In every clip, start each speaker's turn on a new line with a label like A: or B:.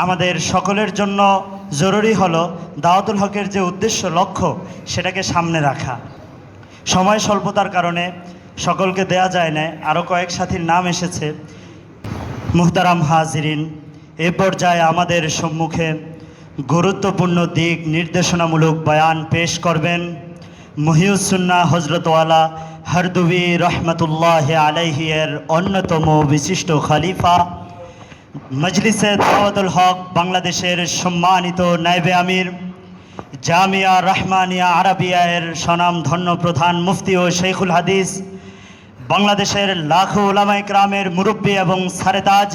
A: আমাদের সকলের জন্য জরুরি হলো দাওয়াতুল হকের যে উদ্দেশ্য লক্ষ্য সেটাকে সামনে রাখা। সময় স্বল্পতার কারণে সকলকে দেয়া যায় না, আরও কয়েক সাথীর নাম এসেছে। মুহতারাম হাজিরিন, এ পর্যায়ে আমাদের সম্মুখে গুরুত্বপূর্ণ দিক নির্দেশনামূলক বয়ান পেশ করবেন মহিউসুন্নাহ হজরতওয়ালা হরদুবি রহমতুল্লাহ আলাইহি এর অন্যতম বিশিষ্ট খলিফা, মজলিসে দাওয়াতুল হক বাংলাদেশের সম্মানিত নায়েবে আমির, জামিয়া রহমানিয়া আরাবিয়া এর স্বনামধন্য প্রধান মুফতি ও শেখুল হাদিস, বাংলাদেশের লাখো উলামায়ে কেরামের মুরব্বী এবং সারেতাজ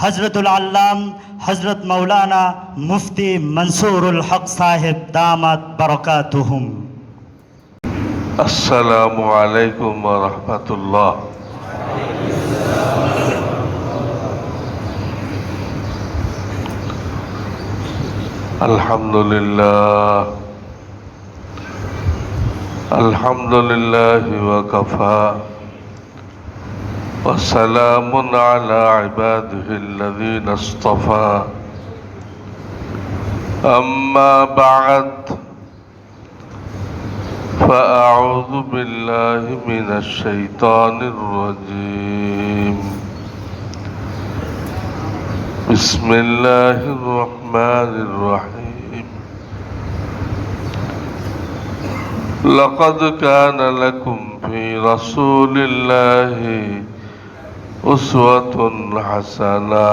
A: হজরতুল আল্লাম হজরত মৌলানা মুফতি মনসুরুল হক সাহেব দামাত বারাকাতুহুম।
B: আসসালামু আলাইকুম ওয়া রাহমাতুল্লাহ। আলহামদুলিল্লাহ আলহামদুলিল্লাহি ওয়া কাফা ওয়া সালামুন আলা ইবাদিহিল্লাযীনা ইসতাফা। আম্মা বা'দ فأعوذ بالله من الشيطان الرجيم. بسم الله الرحمن الرحيم. لقد كان لكم في رسول الله أسوة حسنة.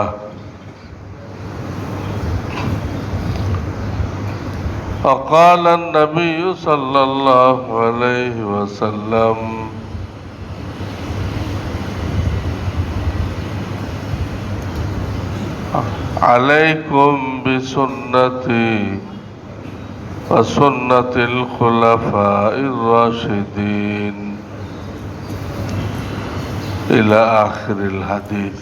B: وقال النبي صلى الله عليه وسلم: عليكم بسنتي وسنة الخلفاء الراشدين إلى آخر الحديث.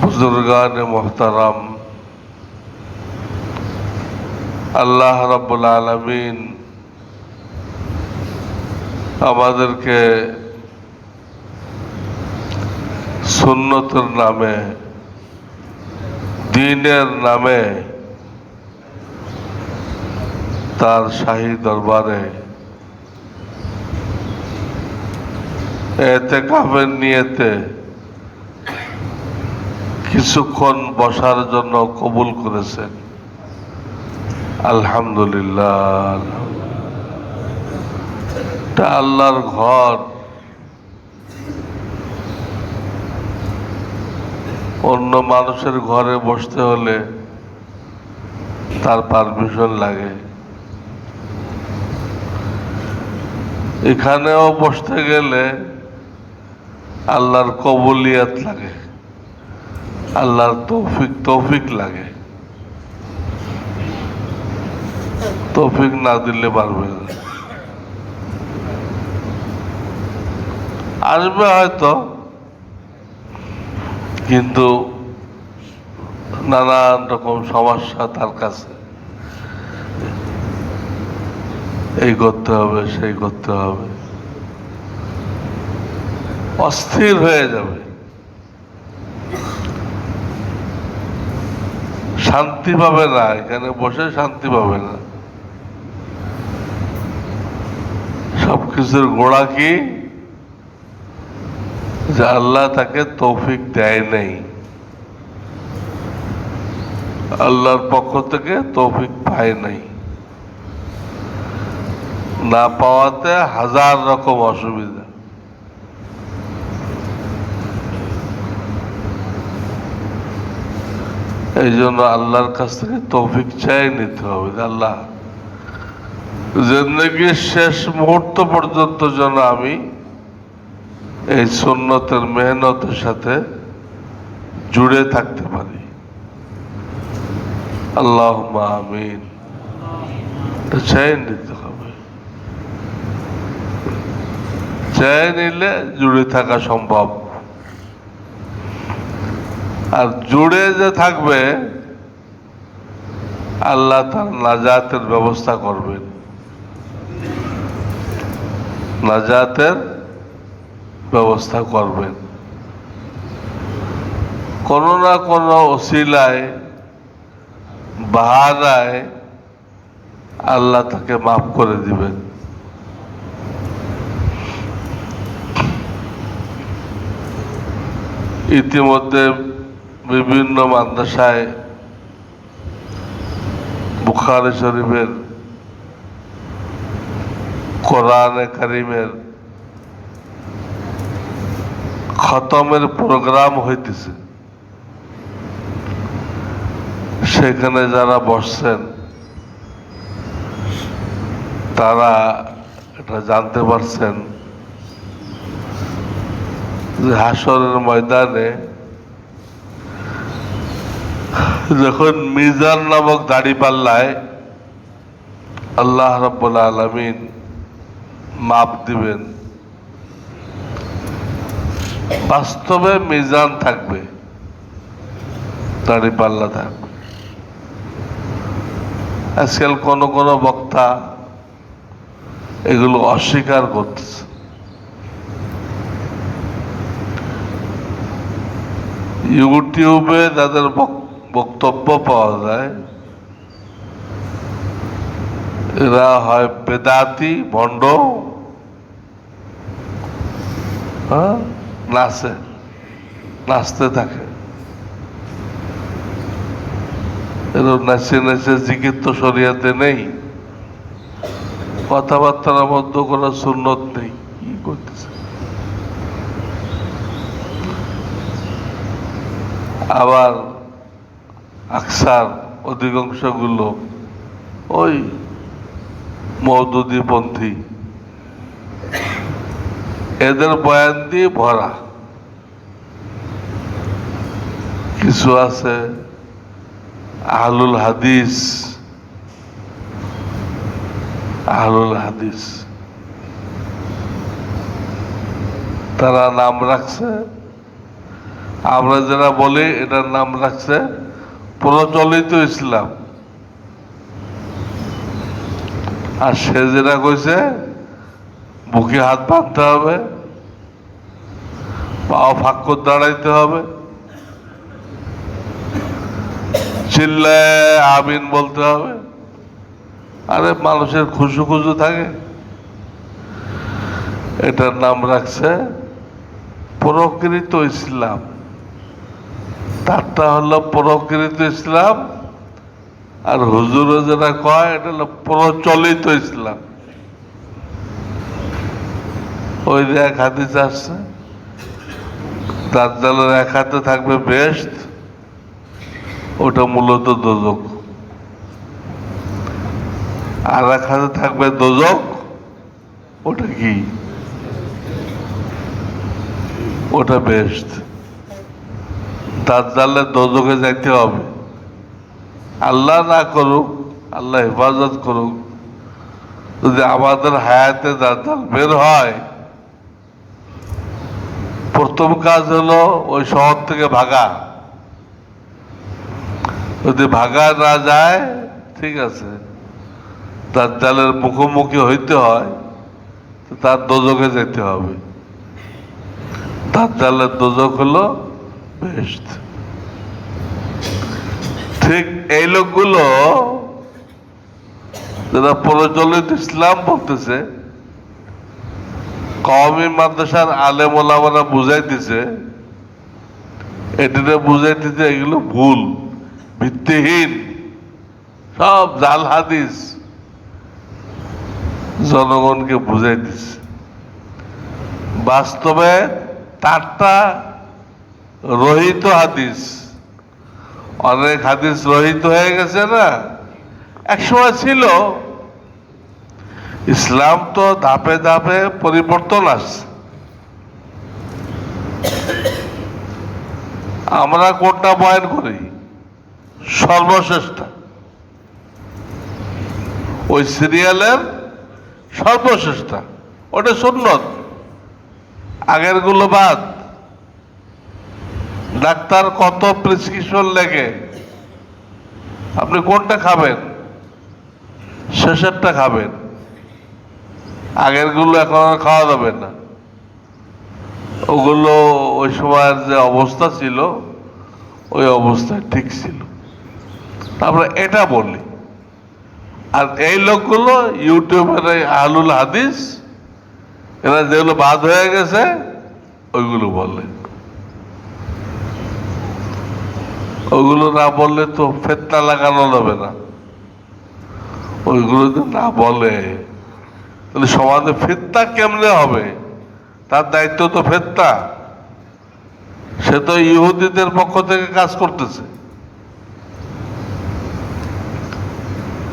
B: बुजुर्गान मोहतरम, আল্লাহ রাব্বুল আলামিন আমাদেরকে সুন্নতের নামে, দ্বীনের নামে তার শাহী দরবারে ইতিকাফের নিয়তে কিছুক্ষণ বসার জন্য কবুল করেছেন। আলহামদুলিল্লাহ। এটা আল্লাহর ঘর, অন্য মানুষের ঘরে বসতে হলে তার পারমিশন লাগে, এখানেও বসতে গেলে আল্লাহর কবুলিয়ত লাগে, আল্লাহর তৌফিক লাগে। তৌফিক না দিলে পারবে না। আসবে হয়তো, কিন্তু নানান রকম সমস্যা তার কাছে, এই করতে হবে সেই করতে হবে, অস্থির হয়ে যাবে, শান্তি পাবে না, এখানে বসে শান্তি পাবে না। সবকিছুর গোড়া কি? যে আল্লাহ তাকে তৌফিক দেয় নাই, আল্লাহর পক্ষ থেকে তৌফিক পায় নাই। না পাওয়াতে হাজার রকম অসুবিধা। এই জন্য আল্লাহর কাছ থেকে তৌফিক চাই নিতে হবে। আল্লাহ জিন্দেগির শেষ মুহূর্ত পর্যন্ত যেন আমি এই সুন্নতের মেহনতের সাথে জুড়ে থাকতে পারি। আল্লাহুম্মা আমিন। চাই নিতে হবে, চাই নিলে জুড়ে থাকা সম্ভব। আর জুড়ে যে থাকবে, আল্লাহ তার নাজাতের ব্যবস্থা করবেন। নাজাতের ব্যবস্থা করবেন। কোনো না কোনো ওসিলায় বাহানায় আল্লাহ তাকে মাফ করে দিবেন। ইতিমধ্যে বিভিন্ন মাদ্রাসায় বুখারী শরীফের কোরআনে কারিমের খতমের প্রোগ্রাম হইতেছে। সেখানে যারা বসছেন তারা এটা জানতে পারছেন যে হাসরের ময়দানে যখন মিজান নামক দাড়িপাল্লায় আল্লাহ রাব্বুল আলামিন মাপ দিবেন, বাস্তবে মিজান থাকবে, দাড়িপাল্লা থাকবে। আজকাল কোন কোন বক্তা এগুলো অস্বীকার করতেছে। ইউটিউবে তাদের বক্তব্য পাওয়া যায়, এরা হয় বেদাতি ভণ্ড, নাচতে থাকে। এরা নাচে নাচে জিকির তো শরিয়াতে নেই, কথাবার্তার মধ্যে কোনো সুন্নত নেই, কি করতেছে। আবার আকসার অধিকাংশ গুলো ওই মওদুদীপন্থী, এদের বয়ান দিয়ে ভরা। কিছু আছে আহলুল হাদিস, তারা নাম রাখছে, আমরা যারা বলি এটার নাম রাখছে প্রচলিত ইসলাম। আর সে যেটা কইছে বুকে হাত বাঁধতে হবে, পাও ফাঁক করে দাঁড়াইতে হবে, চিল্লায় আমিন বলতে হবে। আরে মানুষের খুশু খুশু থাকে, এটার নাম রাখছে প্রকৃত ইসলাম। তারটা হলো প্রকৃত ইসলাম, আর হুজুরে যেটা কয় এটা হলো প্রচলিত ইসলাম। ওই যে এক হাদিস আসছে, দাজ্জালের এক হাতে থাকবে বেহেশত, ওটা মূলত দোজখ। আর এক হাতে থাকবে দোজখ, ওটা কি? ওটা বেহেশত। দাজ্জালের দোজখে যাইতে হবে। আল্লাহ না করুক, আল্লাহ হেফাজত করুক, যদি আমাদের হায়াতে দাজ্জাল বের হয়, প্রথম কাজ হলো ওই শহর থেকে ভাগা। যদি ভাগা না যায় ঠিক আছে, দাজ্জালের মুখোমুখি হইতে হয়, তার দোজখে যেতে হবে। দাজ্জালের দোজখ হলো বেহেশত। ঠিক এই লোকগুলো যারা প্রচলিত ইসলাম বলতেছে, কওমি মাদ্রাসার আলেম ওলামারা বুঝাইতেছে, এটিতে বুঝাইতেছে এগুলো ভুল, ভিত্তিহীন, সব জাল হাদিস জনগণকে বুঝাইতেছে। বাস্তবে তারটা রহিত হাদিস, অনেক হাদিস রহিত হয়ে গেছে না। একসময় ছিল, ইসলাম তো ধাপে ধাপে পরিবর্তন আসছে। আমরা কোনটা বয়ান করি? সর্বশ্রেষ্ঠ, ওই সিরিয়ালের সর্বশ্রেষ্ঠ, ওটা সুন্নত, আগের গুলো বাদ। ডাক্তার কত প্রেসক্রিপশন লেখে, আপনি কোনটা খাবেন? শেষেরটা খাবেন, আগের গুলো এখন আর খাওয়া যাবে না। ওগুলো ওই সময়ের যে অবস্থা ছিল, ওই অবস্থায় ঠিক ছিল। আমরা এটা বলি। আর এই লোকগুলো ইউটিউবের এই আহলুল হাদিস, এরা যেগুলো বাদ হয়ে গেছে ওইগুলো বলে। ওইগুলো না বললে তো ফিতনা লাগানো যাবে না। ওইগুলো যদি না বলে তাহলে সমাজে ফিতনা কেমনে হবে? তার দায়িত্ব তো ফিতনা। সে তো ইহুদিদের পক্ষ থেকে কাজ করতেছে,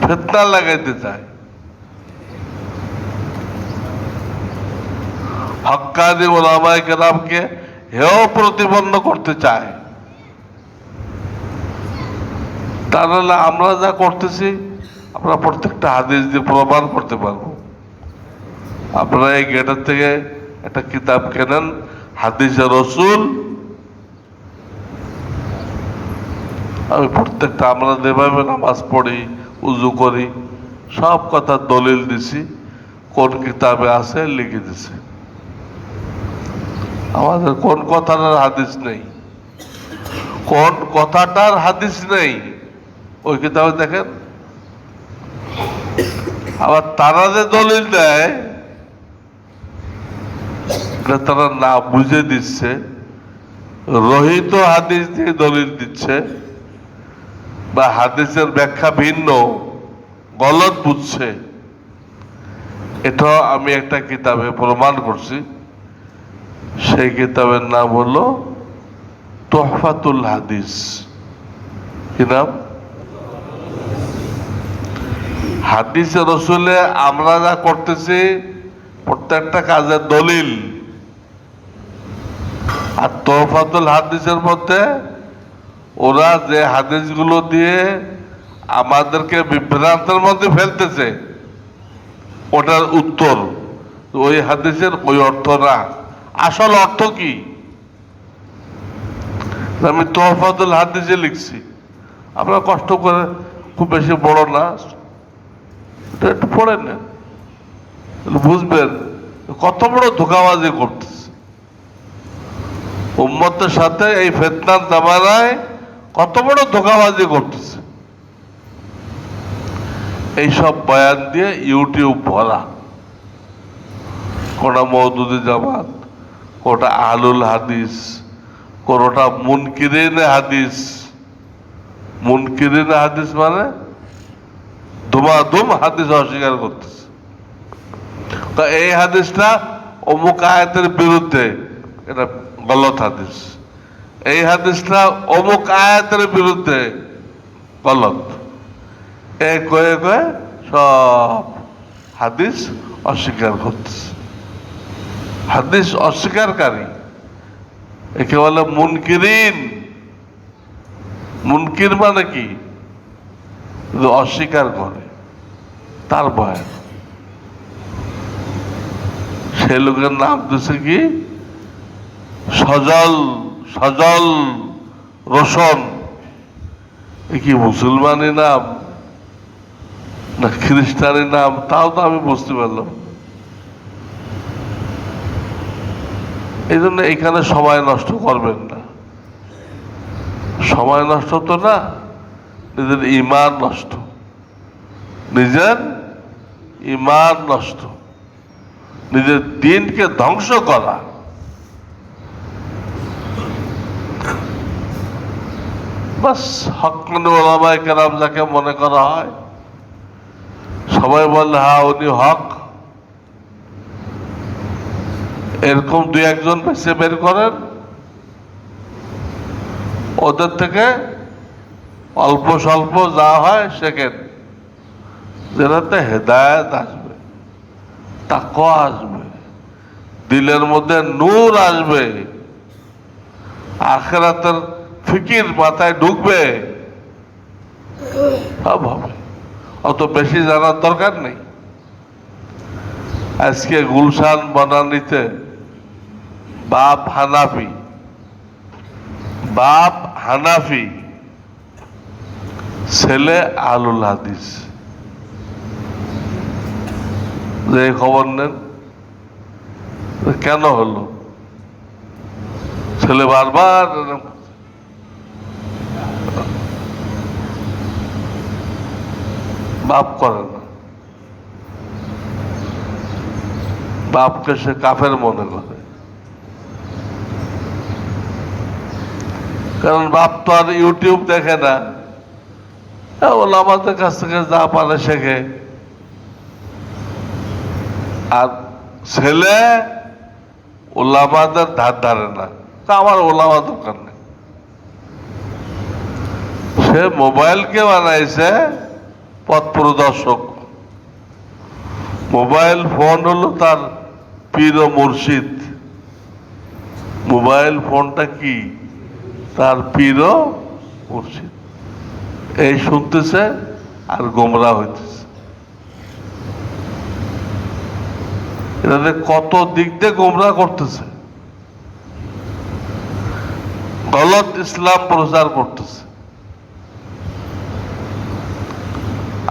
B: ফিতনা লাগাইতে চায়, হক্কানি ওলামায়ে কেরামকে হেয় প্রতিপন্ন করতে চায়। তাহলে আমরা যা করতেছি আমরা প্রত্যেকটা হাদিস দিয়ে প্রমাণ করতে পারবো। আপনারা এই গেটের থেকে একটা কিতাব কেনেন, হাদিসে রসুল। আমি প্রত্যেকটা আমরা যেভাবে নামাজ পড়ি, উজু করি, সব কথা দলিল দিছি, কোন কিতাবে আছে লিখে দিছে। আমাদের কোন কথাটার হাদিস নেই, কোন কথাটার হাদিস নেই ওই কিতাবে দেখেন। আবার তারা যে দলিল দেয় তারা না বুঝে দিচ্ছে, রহিত হাদিস দিয়ে দলিল দিচ্ছে, বা হাদিসের ব্যাখ্যা ভিন্ন, গলত বুঝছে। এটাও আমি একটা কিতাবে প্রমাণ করছি। সেই কিতাবের নাম হলো তোহফাতুল হাদিস। কি নাম? হাদিসে রসুলে আমরা যা করতেছি প্রত্যেকটা কাজের দলিল। আর তোহফাতুল হাদিসের মধ্যে ওরা যে হাদিসগুলো দিয়ে আমাদেরকে বিভ্রান্তের মধ্যে ফেলতেছে ওটার উত্তর। ওই হাদিসের ওই অর্থ না, আসল অর্থ কি? আমি তোহফাতুল হাদিসে লিখছি, আপনারা কষ্ট করে, খুব বেশি বড় না, এটা একটু পড়ে নেন, বুঝবেন কত বড় ধোঁকাবাজি করতেছে উম্মতের সাথে। এই ফিতনার জামানায় কত বড় ধোঁকাবাজি করতেছে। এইসব বয়ান দিয়ে ইউটিউব ভরা, কোনটা মওদুদি জামাত, কোনটা আহলুল হাদিস, কোনটা মুনকিরিনে হাদিস। মুনকিরিনে হাদিস মানে ধুমাধুম হাদিস অস্বীকার করতেছে। তা এই হাদিসটা অমুক আয়াতের বিরুদ্ধে, এটা গলত হাদিস। এই হাদিসটা অমুক আয়াতের বিরুদ্ধে, গলত। এই কয়ে কয়ে সব হাদিস অস্বীকার করতেছে। হাদিস অস্বীকারী একে বলে মুনকিরিন। মুনকির মানে কি? অস্বীকার করে, তার বয়ান। সে লোকের নাম দিচ্ছে কি? সজল সজল রোশন। এ কি মুসলমানি নাম না খ্রিস্টানি নাম? তাও তো আমি বুঝতে পারলাম। এই জন্য এখানে সময় নষ্ট করবেন না। সময় নষ্ট তো না, নিজের ঈমান নষ্ট, নিজের ঈমান নষ্ট, নিজের দিনকে ধ্বংস করা। বাস হক্কানি ওলামায়ে কেরাম যাকে মনে করা হয়, সবাই বলে হ্যাঁ উনি হক, এরকম দুই একজন বেছে বের করেন, ওদের থেকে অল্প স্বল্প যা হয় শেখেন, যেটাতে হেদায়েত আসবে, তাকওয়া আসবে, দিলের মধ্যে নূর আসবে, আখিরাতের ফিকির মাথায় ঢুকবে, সব হবে। অত বেশি জানার দরকার নেই। আজকে গুলশান বনানীতে বাপ হানাফি, বাপ হানাফি, ছেলে আহলুল হাদিস। যে খবর নেন কেন হলো? ছেলে বারবার বাপ করে না, বাপকে সে কাফের মনে করে। কারণ বাপ তো আর ইউটিউব দেখে না, ওলামাদের কাছ থেকে যা পারে শেখে। আর ছেলে ওলামাদের ধার ধারে না, তা আমার ওলামা দরকার নেই। সে মোবাইলকে বানাইছে পথ প্রদর্শক। মোবাইল ফোন হলো তার পীর ও মুর্শিদ। মোবাইল ফোনটা কি? তার পীর ও মুর্শিদ। এই শুনতেছে আর গোমরা হইতেছে। এটাতে কত দিক দিয়ে গোমরা করতেছে, গলত ইসলাম প্রচার করতেছে।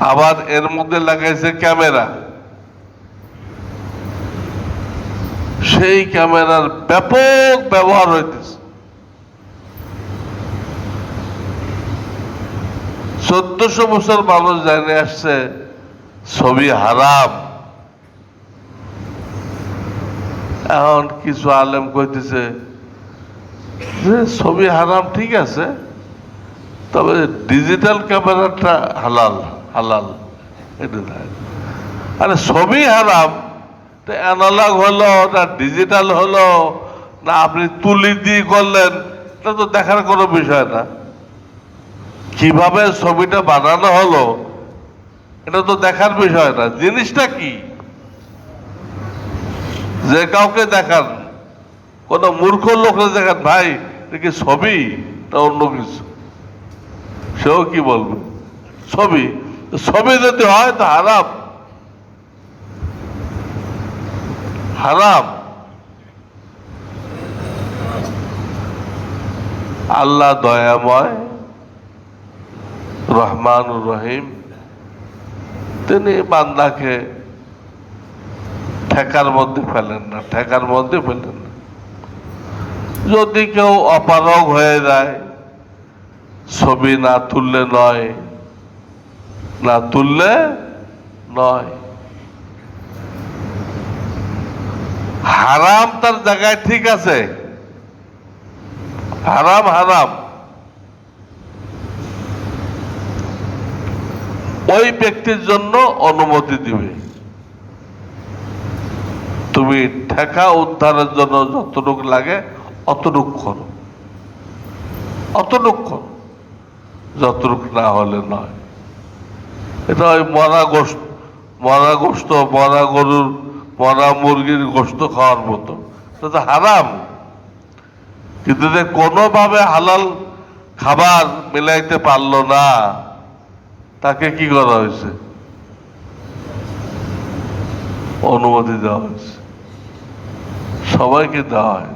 B: আবার এর মধ্যে লাগাইছে ক্যামেরা। সেই ক্যামেরার ব্যাপক ব্যবহার হইতেছে। 1400 বছর মানুষ জানে আসছে ছবি হারাম। এখন কিছু আলেম কইতেছে যে ছবি হারাম, ঠিক আছে, তবে ডিজিটাল ক্যামেরাটা হালাল। হালাল এটা আরে ছবি হারাম, অ্যানালগ হলো না ডিজিটাল হলো না আপনি তুলি দিয়ে করলেন, এটা তো দেখার কোনো বিষয় না। কিভাবে ছবিটা বানানো হলো এটা তো দেখার বিষয় না। জিনিসটা কি যে কাউকে দেখান, কোন মূর্খ লোককে দেখান, ভাই এটা কি ছবি না অন্য কিছু, সেও কি বলবে ছবি। ছবি যদি হয় তো হারাম। হারাম। আল্লাহ দয়াময়, রহমানুর রহিম, তিনি বান্দাকে ঠেকার মধ্যে ফেলেন না, ঠেকার মধ্যে ফেলেন না। যদি কেউ অপারগ হয়ে যায়, ছবি না তুললে নয়, না তুললে নয়। হারাম তার জায়গায় ঠিক আছে, হারাম হারাম। ওই ব্যক্তির জন্য অনুমতি দিবে। তুমি ঠেকা উদ্ধারের জন্য যতটুকু লাগে অতটুকু করো, অতটুকু করো, যতটুকু না হলে নয়। এটা ওই মরা গোস্ত, মরা গোস্ত, মরা গরুর, মরা মুরগির গোস্ত খাওয়ার মতো, এটা তো হারাম। কিন্তু যে কোনোভাবে হালাল খাবার মিলাইতে পারলো না, তাকে কি করা হয়েছে? অনুমতি দেওয়া হয়েছে। সবাইকে দেওয়া হয়।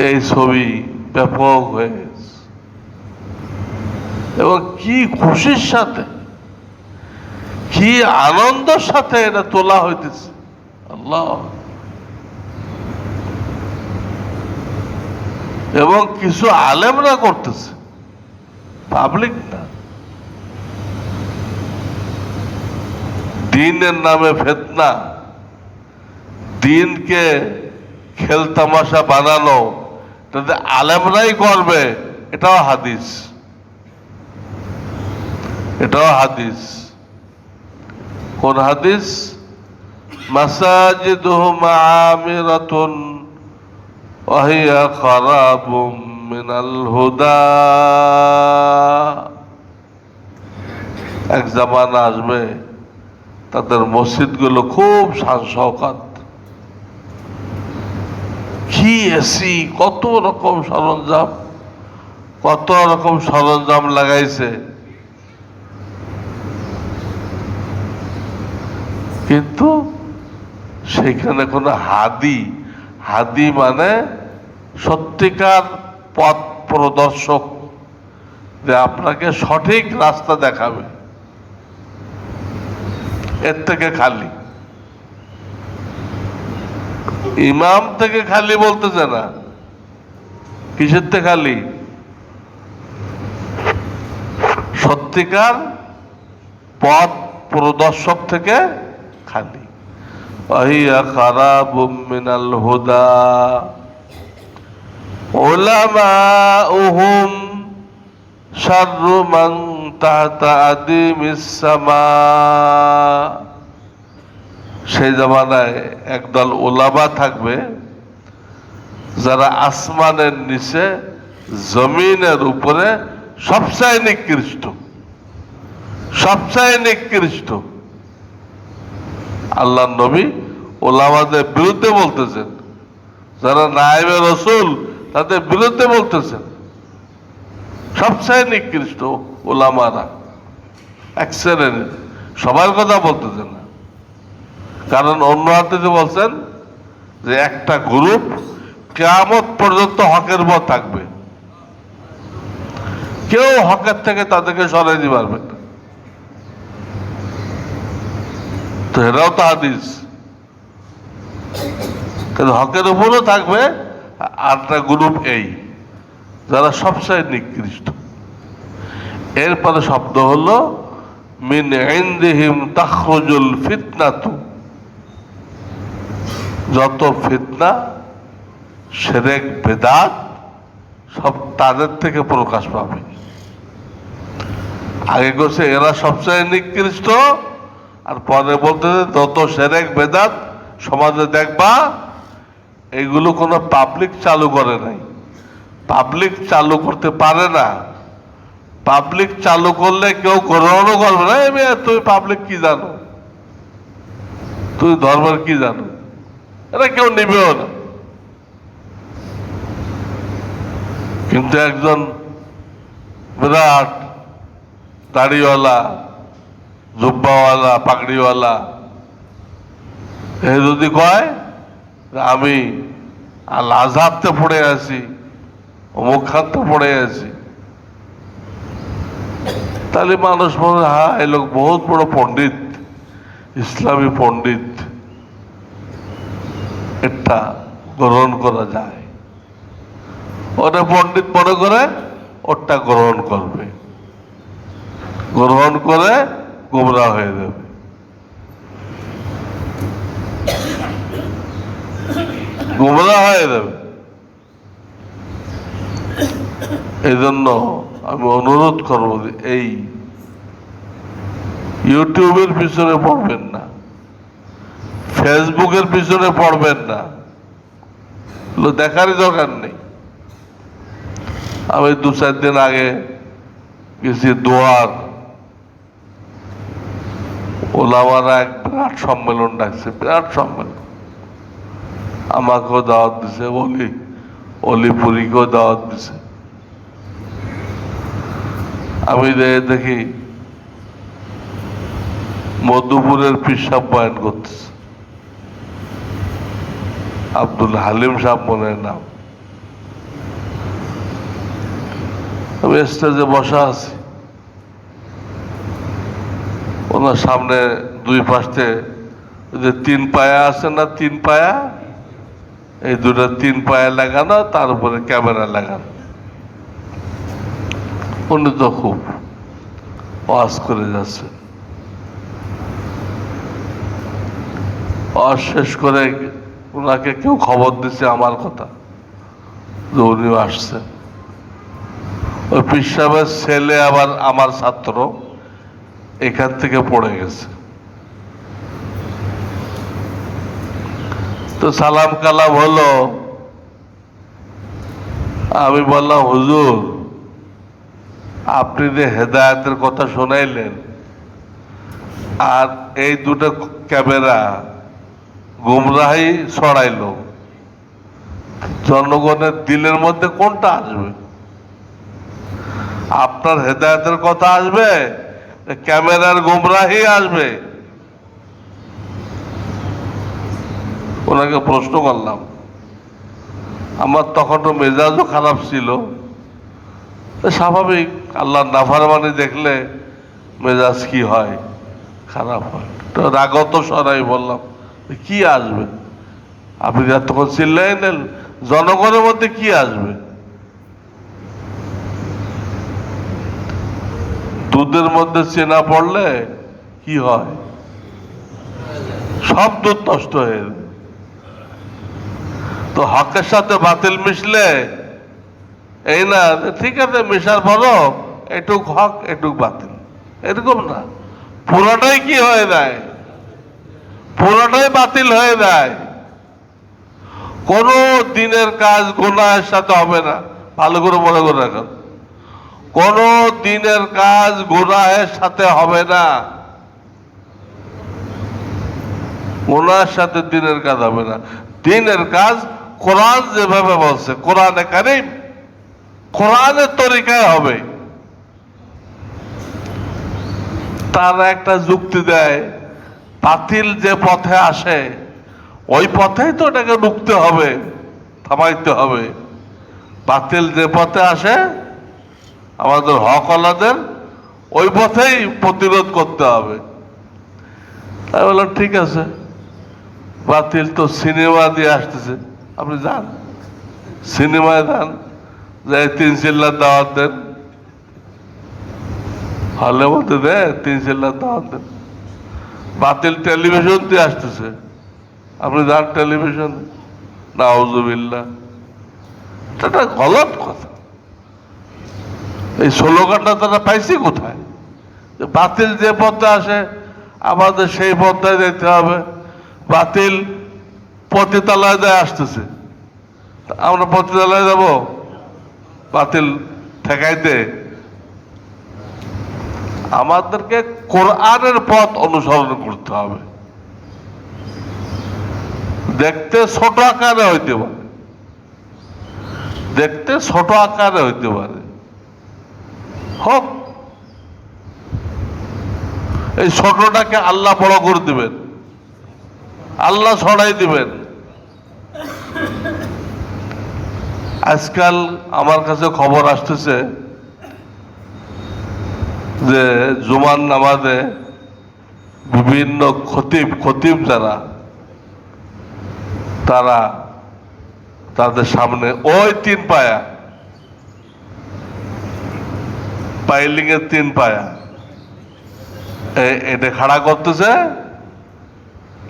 B: এই ছবি ব্যাপক হয়ে গেছে এবং কি খুশির সাথে, কি আনন্দের সাথে এটা তোলা হইতেছে। আল্লাহ। এবং কিছু আলেমরা করতেছে, পাবলিক না। দিনের নামে ফিতনা, দিনকে খেলতামাশা বানানো, তাতে আলেমরাই করবে, এটাও হাদিস, এটাও হাদিস। কোন হাদিস? মাসাজিদুহুম আমিরাতুন ওয়া হিয়া খারাবুম মিনাল হুদা। এক জামানা আসবে তাদের মসজিদগুলো খুব শান শওকত, কি এসি, কত রকম সরঞ্জাম, কত রকম সরঞ্জাম লাগাইছে, কিন্তু সেখানে কোনো হাদি, হাদি মানে সত্যিকার পথ প্রদর্শক, যে আপনাকে সঠিক রাস্তা দেখাবে, এর থেকে খালি। ইমাম থেকে খালি বলতেছে না, কিসের থেকে খালি? সত্যিকার পথ প্রদর্শক থেকে খালি। ওয়াহিয়া খারাবুম মিনাল হুদা উলামাউহুম শাররু মান তাহতা আদিমিস সামা। সেই জামানায় একদল ওলামা থাকবে যারা আসমানের নিচে জমিনের উপরে সবচেয়ে নিকৃষ্ট, সবচেয়ে নিকৃষ্ট। আল্লাহ নবী ওলামাদের বিরুদ্ধে বলতেছেন, যারা নায়েবে রসুল তাদের বিরুদ্ধে বলতেছেন সবচেয়ে নিকৃষ্ট ওলামারা এক শ্রেণীর, সবার কথা বলতেছেন না। কারণ অন্য হাদিসে বলছেন যে একটা গ্রুপ কিয়ামত পর্যন্ত হকের পথ থাকবে, কেউ হকের থেকে তাদেরকে সরাই দিতে পারবে না। তো এরাও তো হাদিস, কিন্তু হকের উপরও থাকবে। আরেকটা গ্রুপ এই যারা সবচেয়ে নিকৃষ্ট। এরপরে শব্দ হলো মিন ইনদিহিম তাখরুজুল ফিতনাতু। যত ফিতনা শিরক বিদআত সব তাদের থেকে প্রকাশ পাবে। আগে বলছে এরা সবচেয়ে নিকৃষ্ট, আর পরে বলতে যত শিরক বিদআত সমাজে দেখবা এইগুলো কোনো পাবলিক চালু করে নাই, পাবলিক চালু করতে পারে না। পাবলিক চালু করলে কেউ গ্রহণও করবে না। তুই পাবলিক কি জানো, তুই ধর্মের কি জানো, এটা কেউ নিবেও না। কিন্তু একজন বিরাট দাড়িওয়ালা, জুব্বাওয়ালা, পাগড়িওয়ালা এ যদি কয় আমি আল আজহাবতে পড়ে আছি, অমুক খানতে পড়ে আছি, তাহলে মানুষ বলে হ্যাঁ এই লোক বহুত বড় পণ্ডিত, ইসলামী পণ্ডিত, এটা গ্রহণ করা যায়। ওটা পণ্ডিত মনে করে ওটা গ্রহণ করবে, গ্রহণ করে গোমরা হয়ে যাবে। গোমরা হয়ে যাবে। এই জন্য আমি অনুরোধ করবো যে এই ইউটিউবের পিছনে পড়বেন না, ফেসবুকের পিছনে পড়বেন না, দেখারই দরকার নেই। আমি 2-4 দিন আগে গেছি দোয়ার, ওলামারা এক বিরাট সম্মেলন ডাকছে, বিরাট সম্মেলন। আমাকেও দাওয়াত দিছে, অলিপুরীকেও দাওয়াত দিছে। আমি দেখি মধুপুরের পীর সাহেব বয়ান করতেছে, আব্দুল হালিম সাহেব মনের নাম। আমি স্টেজে বসা আছি, ওনার সামনে দুই পাশে যে 3 পায়া আছে না, 3 পায়া, এই দুটো 3 পায়া লাগানো, তার উপরে ক্যামেরা লাগানো। উনি তো খুব ওয়াজ করে যাচ্ছে। ওয়াজ শেষ করে ওনাকে কেউ খবর দিচ্ছে আমার কথা যে উনিও আসছেন। ওই পীর সাহেবের ছেলে আবার আমার ছাত্র, এখান থেকে পড়ে গেছে। তো সালাম কালাম হলো। আমি বললাম হুজুর আপনি যে হেদায়েতের কথা শোনাইলেন আর এই দুটো ক্যামেরা গুমরাহি ছড়াইলো, জনগণের দিলের মধ্যে কোনটা আসবে? আপনার হেদায়েতের কথা আসবে, ক্যামেরার গুমরাহি আসবে? ওনাকে প্রশ্ন করলাম। আমার তখন তো মেজাজও খারাপ ছিল, স্বাভাবিক, আল্লাহর নাফরমানি দেখলে মেজাজ কি হয়, খারাপ হয়। তো রাগত সরাই বললাম কি আসবে? আপনি তখন চিল্লাই নেন, জনগণের মধ্যে কি আসবে? দুধের মধ্যে চেনা পড়লে কি হয়? সব দুধ নষ্ট হয়ে যায়। তো হকের সাথে বাতিল মিশলে এই না ঠিক আছে, মিশার পরও এটুক হক এটুক বাতিল, এরকম না, পুরোটাই কি হয়ে যায়? পুরোটাই বাতিল হয়ে যায়। কোন দিনের কাজ গুনাহের সাথে হবে না, ভালো করে মনে করে রাখুন। কোন দিনের কাজ গুনাহের সাথে হবে না, গুনাহের সাথে দিনের কাজ হবে না। দিনের কাজ কোরআন যেভাবে বলছে, কোরআনে কারীম, কোরআনের তরিকায় হবে। তারা একটা যুক্তি দেয়, বাতিল যে পথে আসে ওই পথেই তো এটাকে রুখতে হবে, থামাইতে হবে। বাতিল যে পথে আসে আমাদের হক ওয়ালাদের, ওই পথেই প্রতিরোধ করতে হবে। তাই বললাম ঠিক আছে, বাতিল তো সিনেমা দিয়ে আসতেছে, আপনি যান সিনেমায় যান, যাই 3 চিল্লার দাওয়াত দেন, হলে মধ্যে দেন 3 চিল্লার দাওয়াত দেন। বাতিল টেলিভিশন দিয়ে আসতেছে, আপনি যান টেলিভিশন, নাউজুবিল্লাহ। এটা গলত কথা। এই স্লোগানটা তারা পাইছে কোথায়? বাতিল যে পথে আসে আমাদের সেই পথে যেতে হবে। বাতিল পতিতালয় দিয়ে আসতেছে, আমরা পতিতালয়ে যাব বাতিল ঠেকাইতে? আমাদেরকে কোরআনের পথ অনুসরণ করতে হবে। দেখতে ছোট আকারে হইতে পারে, দেখতে ছোট আকারে হইতে পারে, হোক। এই ছোটটাকে আল্লাহ বড় করে দিবেন, আল্লাহ ছড়াই দিবেন। আজকাল আমার কাছে খবর আসতেছে যে জুমার নামাজে বিভিন্ন খতিব যারা, তারা তাদের সামনে ওই 3 পায়া পাইলিং এর 3 পায়া এটা খাড়া করতেছে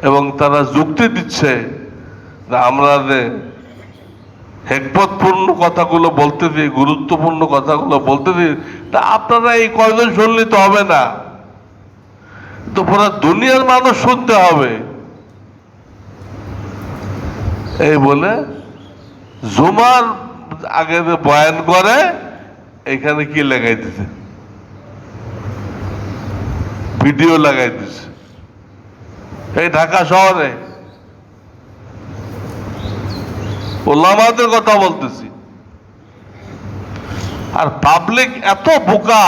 B: এবং তারা যুক্তি দিচ্ছে যে আমরা যে হেকমতপূর্ণ কথাগুলো বলতে দিই, গুরুত্বপূর্ণ কথাগুলো বলতে দিই, তা আপনারা এই কয়জন শুনলে তো হবে না, তো পুরো দুনিয়ার মানুষ শুনতে হবে। এই বলে জুমার আগে যে বয়ান করে এখানে কি লাগাই দিছে, ভিডিও লাগাই দিছে, এই ঢাকা শহরে ওলামাদের কথা বলতেছি। আর পাবলিক এত বোকা,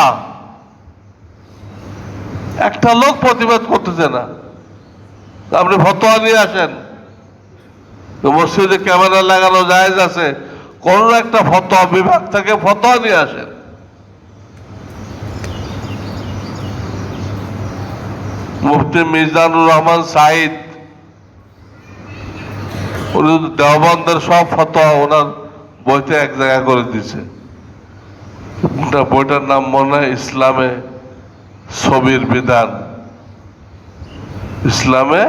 B: একটা লোক প্রতিবাদ করতেছে না। আপনি ফতোয়া নিয়ে আসেন, মসজিদে ক্যামেরা লাগানো জায়েজ আছে, কোন একটা ফতোয়া বিভাগ থেকে ফতোয়া নিয়ে আসেন। মুফতি মিজানুর রহমান সাইদ, উনি দেওবন্দের সব ফতোয়া ওনার বইতে এক জায়গায় করে দিছে। বইটার নাম মনে হয় ইসলামে ছবির বিধান, ইসলামে।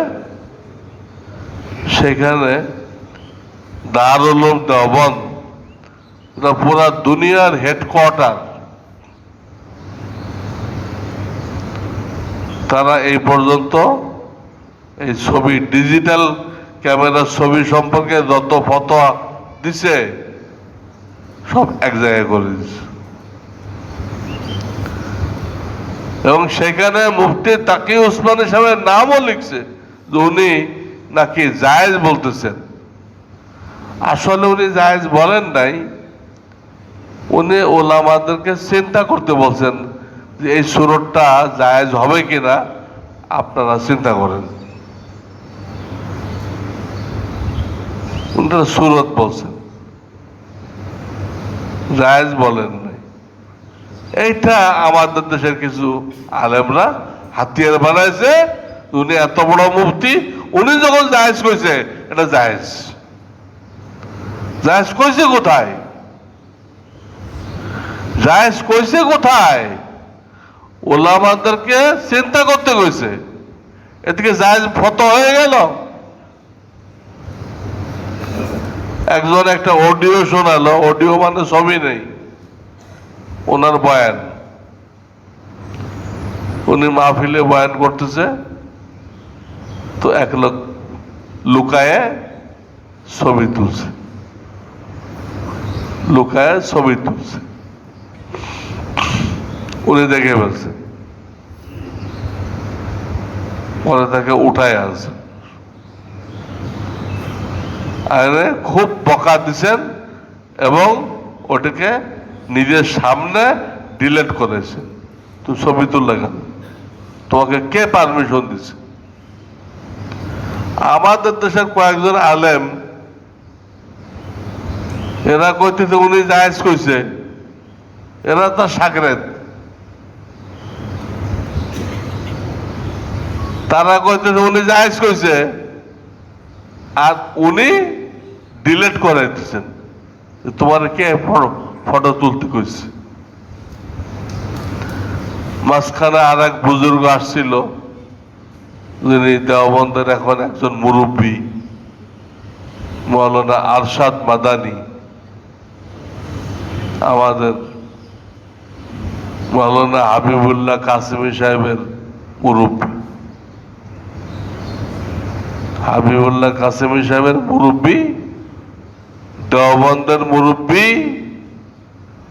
B: সেখানে দারুল উলুম দেওবন্দ, এটা পুরা দুনিয়ার হেডকোয়ার্টার। তারা এই পর্যন্ত এই ছবি, ডিজিটাল ক্যামেরার ছবি সম্পর্কে যত ফতোয়া দিছে সব এক জায়গায় করে দিছে। এবং সেখানে মুফতি তাকি উসমানী সাহেবের নামও লিখছে যে উনি নাকি জায়েজ বলতেছেন। আসলে উনি জায়েজ বলেন নাই, উনি ওলামাদেরকে চিন্তা করতে বলছেন যে এই সুরতটা জায়েজ হবে কিনা, আপনারা চিন্তা করেন। উনি সুরত বলছেন, জায়েজ বলেন নাই। এইটা আমাদের দেশের কিছু আলেমরা হাতিয়ার বানাইছে। উনি এত বড় মুফতি, উনি যখন জায়েজ কইছে এটা জায়েজ, জায়েজ কইছে কোথায়? জায়েজ কইছে কোথায়? ওলামাদেরকে চিন্তা করতে কইছে, এদিকে জায়েজ ফতোয়া হয়ে গেল। একজন একটা অডিও শোনালো, অডিও মানে ছবি নেই, ওনার বয়ান, উনি মাহফিলে বয়ান করতেছে, তো এক লোক লুকায়ে ছবি তুলছে, লুকায়ে ছবি তুলছে, উনি দেখে ফেলছে, পরে তাকে উঠায় আনছে, আরে খুব বকা দিছেন এবং ওটাকে নিজের সামনে ডিলেট করেছে। তুই ছবি তুললে কেন? তোমাকে কে পারমিশন দিছে? আমাদের দেশের কয়েকজন আলেম এরা কইতেছে উনি জায়েজ কইছে, এরা তো সাগরেদ, তারা কইতেছে উনি জায়েজ কইছে আর উনি ডিলেট করে দিচ্ছেন। তোমার কে ফটো তুলতে কইছে? মাঝখানে আর এক বুজুর্গ আসছিল, যিনি দেওবন্দের এখন একজন মুরব্বী, মৌলানা আরশাদ মাদানী, আমাদের মৌলানা হাবিবুল্লাহ কাসিমি সাহেবের মুরব্বী, হাবিবুল্লাহ কাসিমি সাহেবের মুরব্বী, দেওবন্দের মুরব্বী,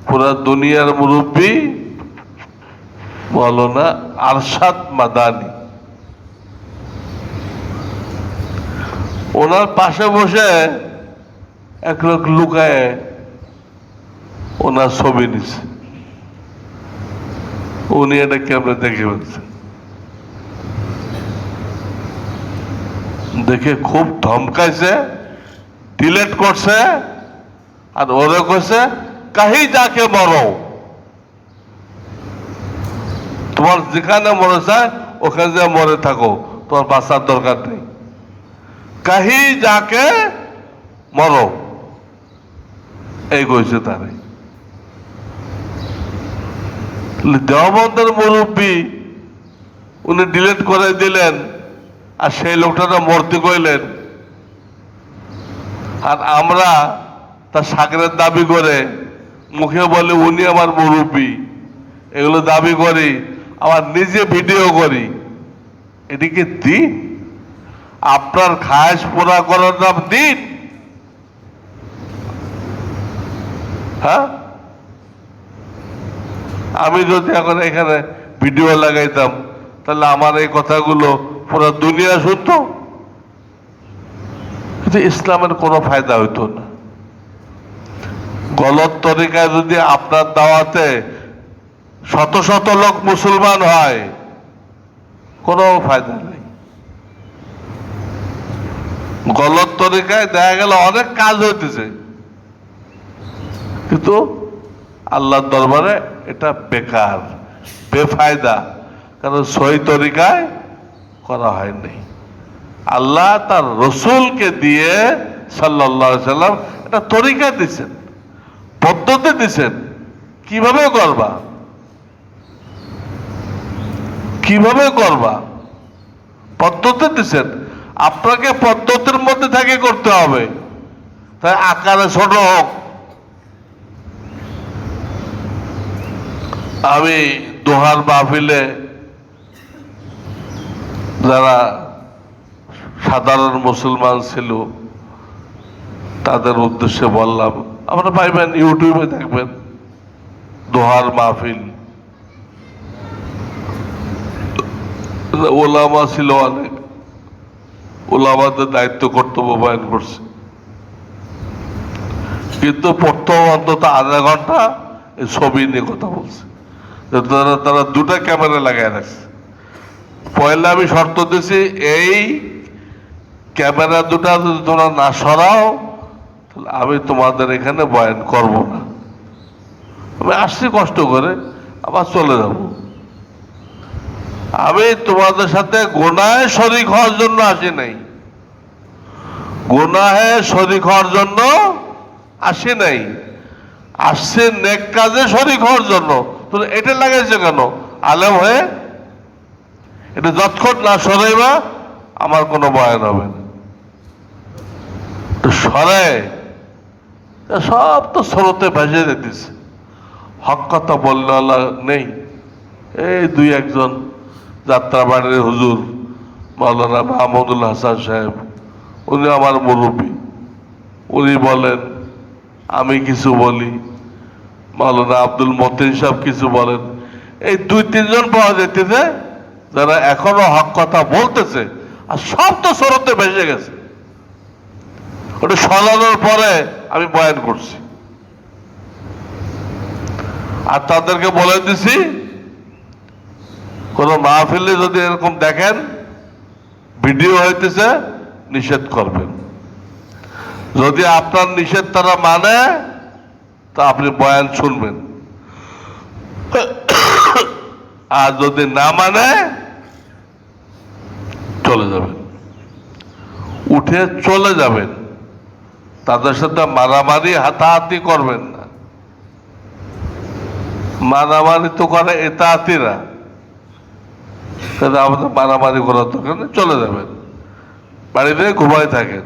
B: পুরা দুনিয়ার মুরব্বী মৌলানা আরশাদ মাদানী। ওনার পাশে বসে এক লোক লুকায় ওনার ছবি নিছে, উনি এটা কেমনে দেখে ফেলছে, দেখে খুব ধমকাইছে, ডিলেট করছে, আর ওরে কইছে কাহি যাকে মরো, তোমার যেখানে মরে চায় ওখানে যে মরে থাকো, তোমার বাঁচার দরকার নেই, কাহি যাকে মরো, এই কইছে তারে। দেওবন্দের মুরব্বী উনি ডিলেট করে দিলেন, আর সেই লোকটা মরতে কইলেন, আর আমরা তার সাগরের দাবি করে মুখে বলে উনি আমার মুরব্বী, এগুলো দাবি করি, আবার নিজে ভিডিও করি, এটিকে দিন? আপনার খায়েশ পুরা করার নাম দিন? হ্যাঁ, আমি যদি এখন এখানে ভিডিও লাগাইতাম তাহলে আমার এই কথাগুলো পুরো দুনিয়া শুনতো, কিন্তু ইসলামের কোনো ফায়দা হইতো না। গলত তরিকায় যদি আপনার দাওয়াতে শত শত লোক মুসলমান হয়, কোনো ফায়দা নেই। গলত তরিকায় দেখা গেল অনেক কাজ হইতেছে, কিন্তু আল্লাহর দরবারে এটা বেকার, বেফায়দা, কারণ সহি তরিকায় করা হয়নি। আল্লাহ তার রসুলকে দিয়ে সাল্লাল্লাহু আলাইহি সাল্লাম এটা তরিকা দিচ্ছেন, পদ্ধতি দিচ্ছেন, কিভাবে করবা, কিভাবে করবা, পদ্ধতি দিচ্ছেন। আপনাকে পদ্ধতির মধ্যে থেকে করতে হবে, তাই আকারে ছোট হোক। আমি দোহার মাহফিলে যারা সাধারণ মুসলমান ছিল তাদের উদ্দেশ্যে বললাম, আপনারা পাইবেন, ইউটিউবে দেখবেন, দোহার মাহফিল, ওলামা ছিল অনেক, ওলামাদের দায়িত্ব কর্তব্য বয়ান করছে, কিন্তু প্রথম অন্তত আধা ঘন্টা এই ছবি নিয়ে কথা বলছে। তারা দুটা ক্যামেরা লাগাই রাখছে। পয়লা আমি শর্ত দিছি, এই ক্যামেরা দুটা যদি তোমরা না সরাও তাহলে আমি তোমাদের এখানে বয়ান করব না। আমি আসছি কষ্ট করে, আবার চলে যাব। আমি তোমাদের সাথে গুনাহে শরীক হওয়ার জন্য আসি নাই, গুনাহে শরীক হওয়ার জন্য আসি নাই, আসছে নেক কাজে শরীক হওয়ার জন্য। তো এটা লাগাইছে কেন? আলেম হয়ে এটা যতক্ষণ না সরাইবা আমার কোনো বয়ান হবে না। তো সরাই সব তো স্রোতে ভেসে যেতেছে, হক কথা বললে আল্লাহ নেই। এই দুই একজন যাত্রাবাড়ির হুজুর মাওলানা মাহমুদুল হাসান সাহেব, উনি আমার মুরব্বী, উনি বলেন, আমি কিছু বলি, মাওলানা আব্দুল মতিন সাহেব কিছু বলেন, এই দুই তিনজন পাওয়া যেতেছে যারা এখনো হক কথা বলতেছে, আর সব তো স্রোতে ভেসে গেছে। ওটা সরানোর পরে আমি বয়ান করছি, আর তাদেরকে বলে দিছি কোন মাহফিলে যদি এরকম দেখেন ভিডিও হইতেছে নিষেধ করবেন। যদি আপনার নিষেধ তারা মানে তা আপনি বয়ান শুনবেন, আর যদি না মানে চলে যাবেন, উঠে চলে যাবেন। তাদের সাথে মারামারি হাতাহাতি করবেন না। মারামারি তো করে এতাহাতিরা, আমাদের মারামারি করার দরকার নেই, চলে যাবেন, বাড়িতে ঘুমাই থাকেন।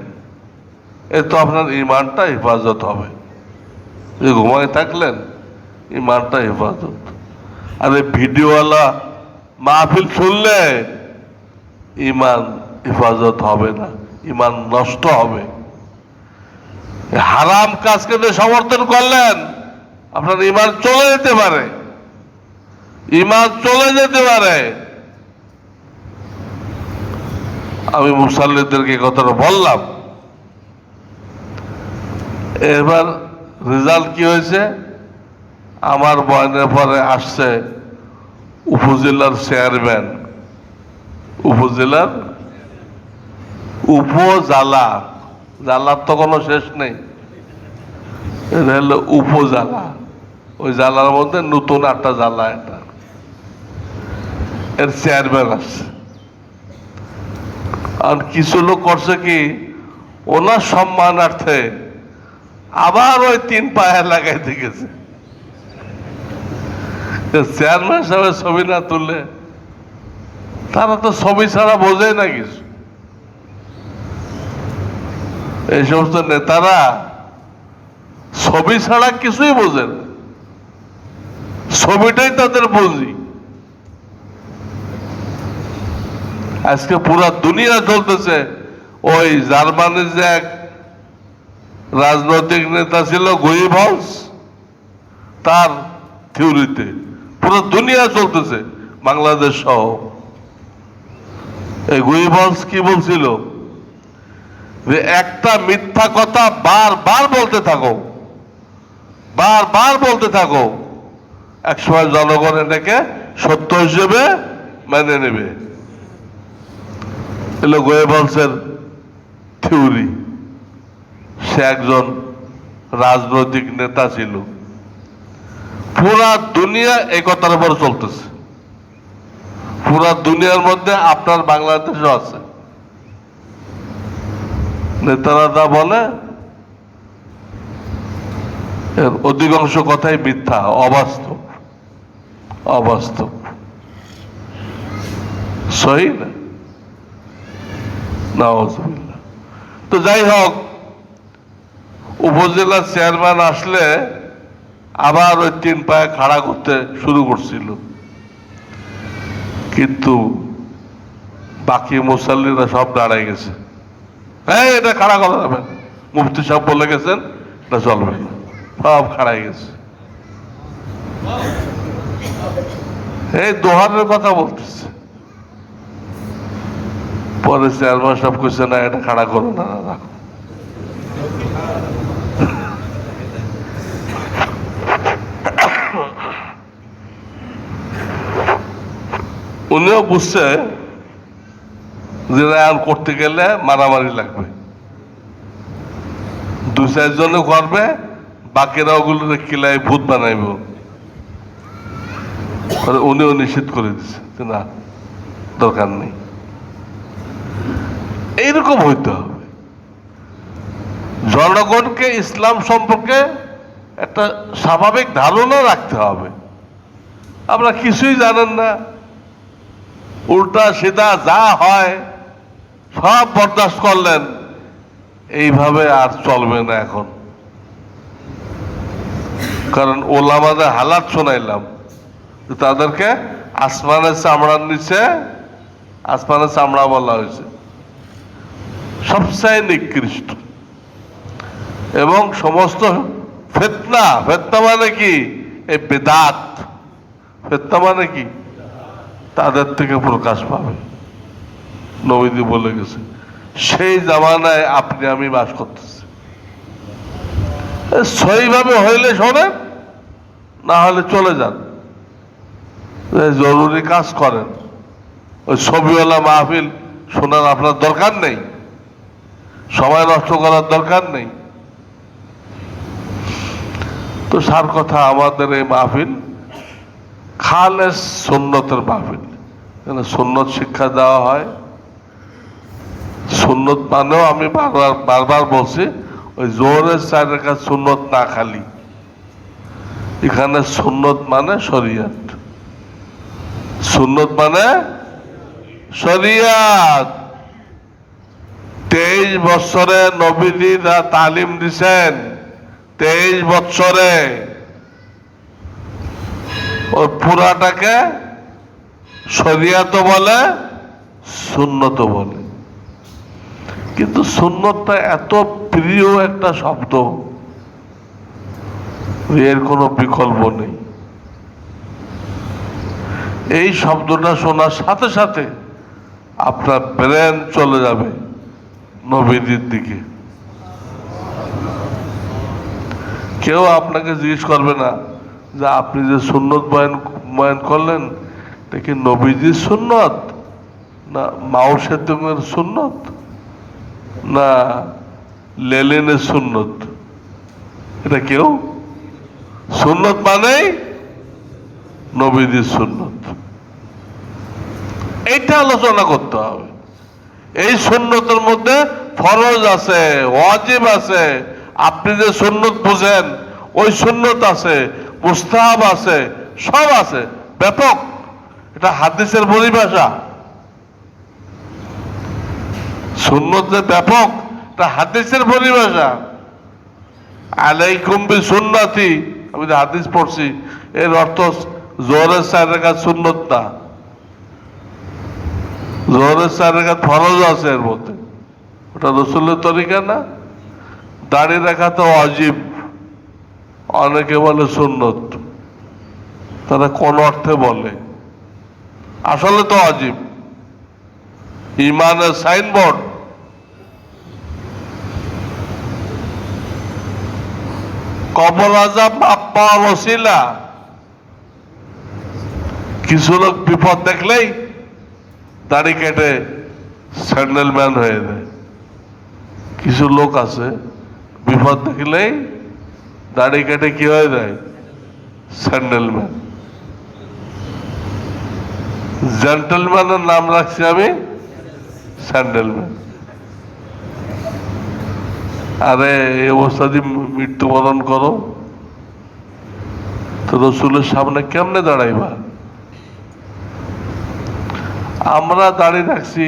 B: এ তো আপনার ইমানটা হেফাজত হবে। যে ঘুমাই থাকলেন, ইমানটা হেফাজত। আর এই ভিডিওওয়ালা মাহফিল শুনলে ইমান হেফাজত হবে না, ইমান নষ্ট হবে। হারাম কাজকে সমর্থন করলেন, আপনার ইমান চলে যেতে পারে, ইমান চলে যেতে পারে। আমি মুসাল্লিদেরকে কথাটা বললাম। এবার রেজাল্ট কি হয়েছে, আমার বয়ানের পরে আসছে উপজেলার চেয়ারম্যান, উপজেলার উপজেলা, জ্বালার তো কোনো শেষ নেই, এটা হলো উপজেলা। ওই জেলার মধ্যে নতুন একটা জেলা, এটা এর চেয়ারম্যান আছে। আর কিছু লোক করছে কি, ওনার সম্মানার্থে আবার ওই 3 পায়ে লাগাইতে গেছে। চেয়ারম্যান সাহেবের ছবি না তুললে তারা তো ছবি ছাড়া বোঝে না কিছু। এই সমস্ত নেতারা ছবি ছাড়া কিছুই বোঝেন, ছবিটাই তাদের বুঝি। আজকে পুরা দুনিয়া চলতেছে ওই জার্মানির যে এক রাজনৈতিক নেতা ছিল গুইভলস, তার থিওরিতে পুরো দুনিয়া চলতেছে, বাংলাদেশ সহ। এই গুইভলস কি বলছিল, যে একটা মিথ্যা কথা বারবার বলতে থাকো, বারবার বলতে থাকো, একসময় জনগণ এটাকে সত্য হিসেবে মেনে নেবে। এলো গোয়েবলসের থিওরি। সে একজন রাজনৈতিক নেতা ছিল, পুরা দুনিয়া এই কথার উপর চলতেছে, পুরা দুনিয়ার মধ্যে আপনার বাংলাদেশও আছে। নেতারা যা বলে এর অধিকাংশ কথাই মিথ্যা, অবাস্তব, অবাস্তব, সহি না। নাউজুবিল্লাহ। তো যাই হোক, উপজেলার চেয়ারম্যান আসলে আবার ওই 3 পায়ে খাড়া করতে শুরু করছিল, কিন্তু বাকি মুসল্লিরা সব দাঁড়ায় গেছে। হ্যাঁ, এটা খাড়া করা যাবে, মুফতি সাহেব বলে গেছেন এটা চলবে, সব খাড়াই গেছে। এই দোহারের কথা বলতেছে। পরে চেয়ারম্যান সাহেব কইছে, না এটা খাড়া করো না, রাখো। উনিও বুঝছে যে রায়ন করতে গেলে মারামারি লাগবে, 2-4 জনে করবে, বাকিরা ওগুলো কিলাই ভূত বানাইব। উনিও নিষেধ করে দিচ্ছে যে না, দরকার নেই। এইরকম হইতে হবে। জনগণকে ইসলাম সম্পর্কে একটা স্বাভাবিক ধারণা রাখতে হবে। আপনারা কিছুই জানেন না, উল্টা সিধা যা হয় সব বরদাস্ত করলেন। এইভাবে আর চলবে না এখন, কারণ ওলামাদের হালাত শোনাইলাম, তাদেরকে আসমানের চামড়ার নিচে, আসমানের চামড়া বলা হয়েছে, সবচেয়ে নিকৃষ্ট। এবং সমস্ত ফিতনা, ফিতনা মানে কি? এই বেদাত, ফিতনা মানে কি? তাদের থেকে প্রকাশ পাবে। নবীজি বলে গেছে, সেই জামানায় আপনি আমি বাস করতেছি। সহিভাবে হইলে শোনেন, না হলে চলে যান, জরুরি কাজ করেন। ওই ছবিওয়ালা মাহফিল শোনার আপনার দরকার নেই, সময় নষ্ট করার দরকার নেই। তো সার কথা, আমাদের এই মাহফিল খালেস সুন্নতের মাহফিল, সুন্নত শিক্ষা দেওয়া হয়। সুন্নত মানেও আমি বারবার বলছি, ওই জোহরের 4 রাকাত সুন্নত না খালি, এখানে সুন্নত মানে শরিয়ত, সুন্নত মানে শরিয়ত। 23 বছরে নবীজি যা তালিম দিছেন, 23 বছরে ওই পুরাটাকে শরিয়ত বলে, সুন্নত বলে। কিন্তু সুন্নতটা এত প্রিয় একটা শব্দ, এর কোনো বিকল্প নেই। এই শব্দটা শোনার সাথে সাথে আপনার ব্রেন চলে যাবে নবীজির দিকে। কেউ আপনাকে জিজ্ঞেস করবে না যে আপনি যে সুন্নত বয়ান করলেন, এটা কি নবীজির সুন্নত, না মাও সেতুংয়ের সুন্নত, না লেলিনের সুন্নত? এটা কেউ, সুন্নত মানেই নবীজির সুন্নত, এইটা আলোচনা করতে হবে। এই সুন্নতের মধ্যে ফরজ আছে, ওয়াজিব আছে। আপনি যে সুন্নত বুঝেন, ওই সুন্নত আছে, মুস্তাহাব আছে, সব আছে, ব্যাপক। এটা হাদিসের পরিভাষা। সুন্নত যে ব্যাপক, এটা হাদিসের পরিভাষা। আলাইকুম বিসুন্নতি, আমি যে হাদিস পড়ছি, এর অর্থ জোহরের 4 রাকাত সুন্নত না, জোহরের 4 রাকাত ফরজ আছে এর মধ্যে, ওটা রাসূলের তরিকা না। দাড়ি রাখা তো ওয়াজিব, অনেকে বলে সুন্নত, তারা কোন অর্থে বলে? আসলে তো ওয়াজিব, ইমানের সাইনবোর্ড। কবর আযাব মাপ পাওয়ার ওসিলা। কিছু লোক বিপদ দেখলেই দাড়ি কেটে স্যান্ডেলম্যান হয়ে যায়। কিছু লোক আছে বিপদ দেখলেই দাড়ি কেটে কি হয়ে যায়? স্যান্ডেলম্যান। জেন্টলম্যানের নাম রাখছি আমি স্যান্ডেলম্যান। আরে এই অবস্থা দিয়ে মৃত্যুবরণ করো তো রসুলের সামনে কেমনে দাঁড়াইবা? আমরা দাঁড়িয়ে রাখছি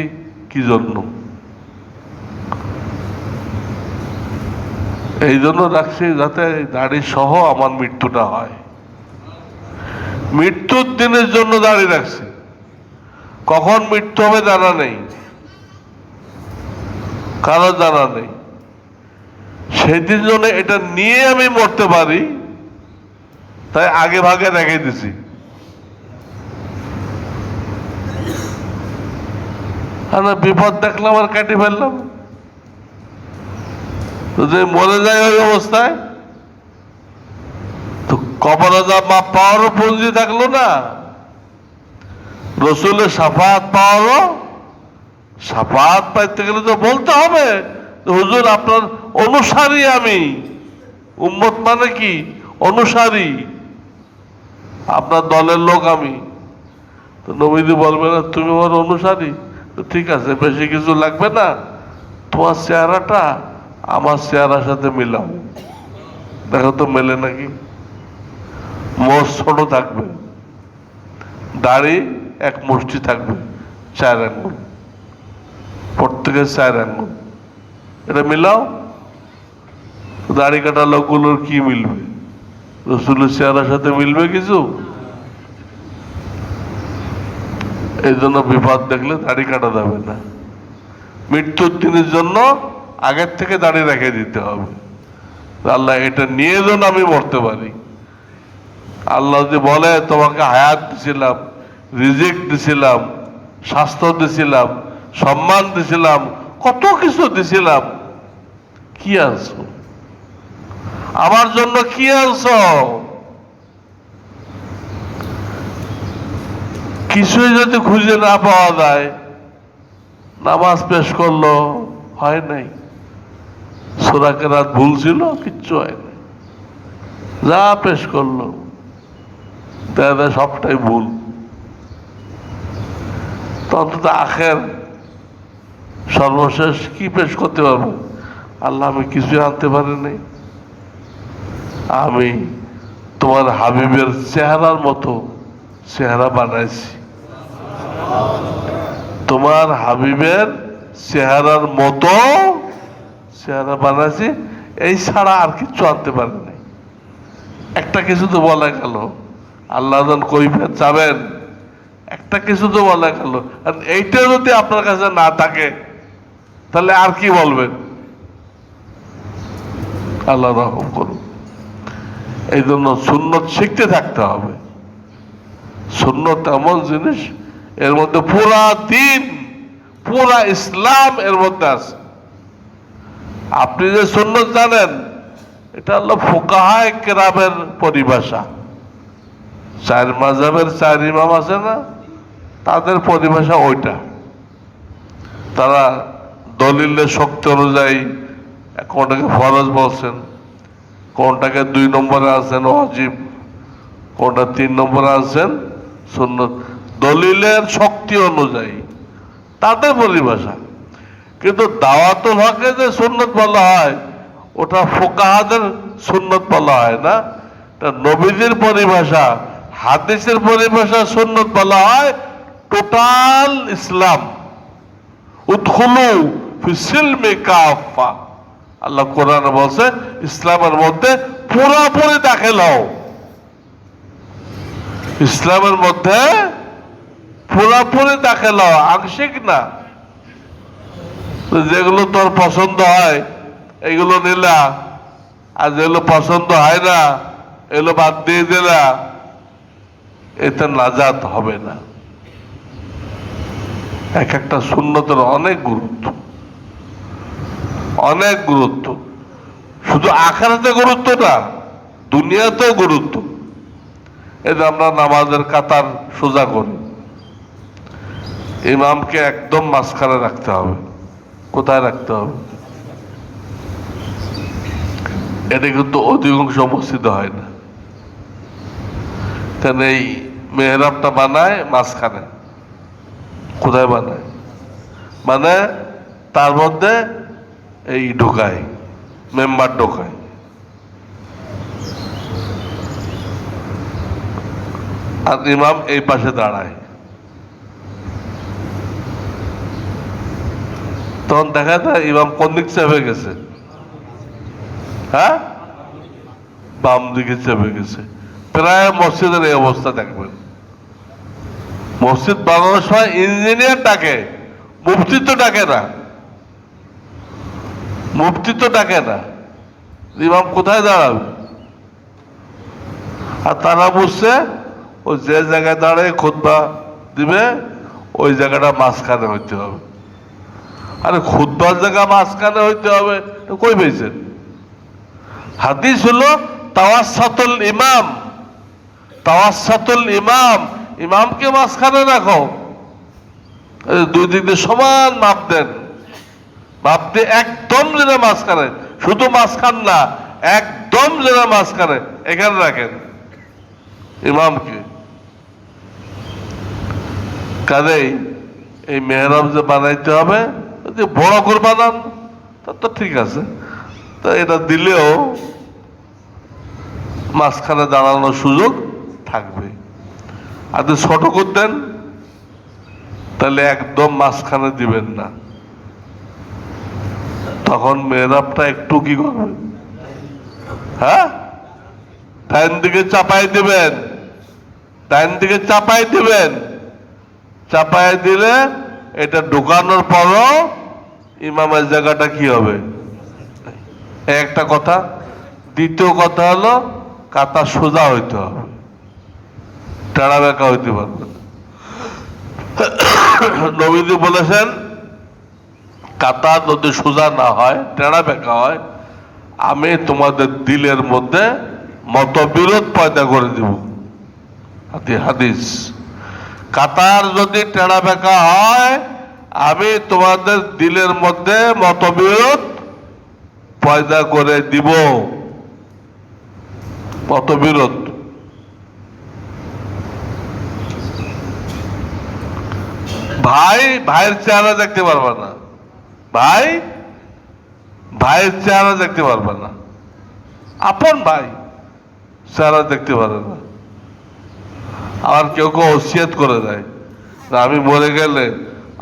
B: কি জন্য? এই জন্য রাখছি যাতে দাড়ি সহ আমার মৃত্যুটা হয়। মৃত্যুর দিনের জন্য দাঁড়িয়ে রাখছি, কখন মৃত্যু হবে জানা নেই, কারো জানা নেই। সেদিন জন্য এটা নিয়ে আমি মরতে পারি, তাই আগে ভাগে রেখে দিছি। বিপদ দেখলাম আর কাটি ফেললাম, যদি মরে যায় ওই অবস্থায় তো কবর আযাব মাপ পাওয়ারও পুঁজি থাকলো না, রসুলের শাফাআত পাওয়ারও। শাফাআত পাইতে গেলে তো বলতে হবে হুজুর আপনার অনুসারী আমি। উম্মত মানে কি? অনুসারী, আপনার দলের লোক আমি। তো নবীজি বলবে না তুমি আমার অনুসারী, তো ঠিক আছে, বেশি কিছু লাগবে না, তোমার চেহারাটা আমার চেহারার সাথে মিলাও, দেখো তো মেলে নাকি। মোষ ছোট থাকবে, দাড়ি এক মুষ্টি থাকবে, 4 আঙ্গুল, প্রত্যেকের 4 আঙ্গুল। এটা মিলাও, দাড়ি কাটা লোকগুলোর কি মিলবে? রসুলের চেহারার সাথে মিলবে কিছু? এই জন্য বিপদ দেখলে দাড়ি কাটা যাবে না। মৃত্যুর দিনের জন্য আগের থেকে দাড়ি রেখে দিতে হবে। আল্লাহ এটা নিয়ে যেন আমি মরতে পারি। আল্লাহ যদি বলে তোমাকে হায়াত দিছিলাম, রিজিক দিছিলাম, স্বাস্থ্য দিছিলাম, সম্মান দিছিলাম, কত কিছু দিছিলাম, কি আনছো আমার জন্য? কি আনছো? কিছুই যদি খুঁজে না পাওয়া যায়, নামাজ পেশ করলো, হয় নাই, সূরা কেরাত ভুল ছিল, কিচ্ছু হয় নাই, যা পেশ করলো দেখা যায় সবটাই ভুল। তো অন্তত আখের সর্বশেষ কি পেশ করতে পারবো? আল্লাহ আমি কিছুই আনতে পারিনি, আমি তোমার হাবিবের চেহারার মতো চেহারা বানাইছি, তোমার হাবিবের চেহারার মতো চেহারা বানাইছি, এই ছাড়া আর কিচ্ছু আনতে পারিনি। একটা কিছু তো বলা গেল, আল্লাহ যখন কৈফিয়ত চাবেন, একটা কিছু তো বলা গেল। আর এইটা যদি আপনার কাছে না থাকে তাহলে আর কি বলবেন? আল্লাহ রহম করুন। এই জন্য সুন্নত শিখতে থাকতে হবে। সুন্নত এমন জিনিস, এর মধ্যে পুরা দিন, পুরা ইসলাম এর মধ্যে আছে। আপনি যে সুন্নত জানেন, এটা হলো ফুকাহায়ে কেরামের পরিভাষা। 4 মাযহাবের 4 ইমাম আছে না, তাদের পরিভাষা ওইটা। তারা দলিলের শক্তি অনুযায়ী কোনটাকে ফরজ বলছেন, কোনটাকে 2 নম্বরে আছেন ওয়াজিব, কোনটা 3 নম্বরে আছেন সুন্নত, দলিলের শক্তি অনুযায়ী তাদের পরিভাষা। কিন্তু দাওয়াতুল হকে যে সুন্নত বলা হয়, ওটা ফুকাহাদের সুন্নত বলা হয় না, এটা নবীজির পরিভাষা, হাদিসের পরিভাষা সুন্নত বলা হয় টোটাল ইসলাম। উদখুলু ফি সিলমি কাফা, আল্লাহ কোরআনে বলছে ইসলামের মধ্যে পুরোপুরি দাখিল হও। ইসলামের মধ্যে পুরোপুরি দাখিল হও, আংশিক না। যেগুলো তোর পছন্দ হয় এগুলো নিলা, আর যেগুলো পছন্দ হয় না এগুলো বাদ দিয়ে দিলা, এতে নাজাত হবে না। এক একটা সুন্নতের অনেক গুরুত্ব, অনেক গুরুত্ব। শুধু আখিরাতে গুরুত্ব না, দুনিয়াতেও গুরুত্ব। এই যে আমরা নামাজের কাতার সোজা করি, ইমামকে একদম মাঝখানে রাখতে হবে। কোথায় রাখতে হবে? এটা কিন্তু অধিকাংশ মসজিদে হয় না। কেন এই মেহরাবটা বানায় মাঝখানে। কোথায় বানায়? মানে তার মধ্যে এই ঢোকায়, মেম্বার ঢোকায়। আর ইমাম এই পাশে দাঁড়ায়। তখন দেখা যায় ইমাম কোন দিক চেপে গেছে? হ্যাঁ, বাম দিকে চেপে গেছে। প্রায় মসজিদের এই অবস্থা দেখবেন। মসজিদ বানানোর সময় ইঞ্জিনিয়ার ডাকে, মুফতি তো ডাকে না, মুফতি তো ডাকে না। ইমাম কোথায় দাঁড়াবে? আর তারা বুঝছে ও যে জায়গায় দাঁড়িয়ে খুতবা দিবে ওই জায়গাটা মাঝখানে হইতে হবে। আরে খুতবার জায়গা মাঝখানে হইতে হবে কই পেয়েছেন? হাদিস হলো তাওয়াসসাতুল ইমাম, তাওয়াসসাতুল ইমাম, ইমামকে মাঝখানে রাখো, 2 দিক দিয়ে সমান মাপ দেন, মাপ দিয়ে একদম যেন মাঝখানে, শুধু মাঝখান না, একদম যেন মাঝখানে এখানে রাখেন ইমামকে। কাজেই এই মেহরাব যে বানাইতে হবে, যদি বড় করে বানান তা তো ঠিক আছে, তা এটা দিলেও মাঝখানে দাঁড়ানোর সুযোগ থাকবে। আর যদি ছোট করতেন তাহলে একদম মাঝখানে দিবেন না, তখন মেহরাবটা একটু কি করবেন, হ্যাঁ, ডাইন দিকে চাপাই দিবেন, ডাইন দিকে চাপাই দিবেন। চাপাই দিলে এটা ঢুকানোর পরও ইমামের জায়গাটা কি হবে, একটা কথা। দ্বিতীয় কথা হলো কাতা সোজা হইতে হবে, টেড়া বেঁকা হইতে পারবে না। নবীজি বলেছেন কাতা যদি সোজা না হয়, টেড়া বেঁকা হয়, আমি তোমাদের দিলের মধ্যে মতবিরোধ পয়দা করে দিব। হাদিস, কাতার যদি টেড়া বেঁকা হয়, আমি তোমাদের দিলের মধ্যে মতবিরোধ পয়দা করে দিব। মতবিরোধ। ভাই ভাইয়ের চেহারা দেখতে পারবে না, ভাই ভাইয়ের চেহারা দেখতে পারবে না, আপন ভাই চেহারা দেখতে পারে না। আবার কেউ কেউ ওসিয়ত করে দেয় যে আমি মরে গেলে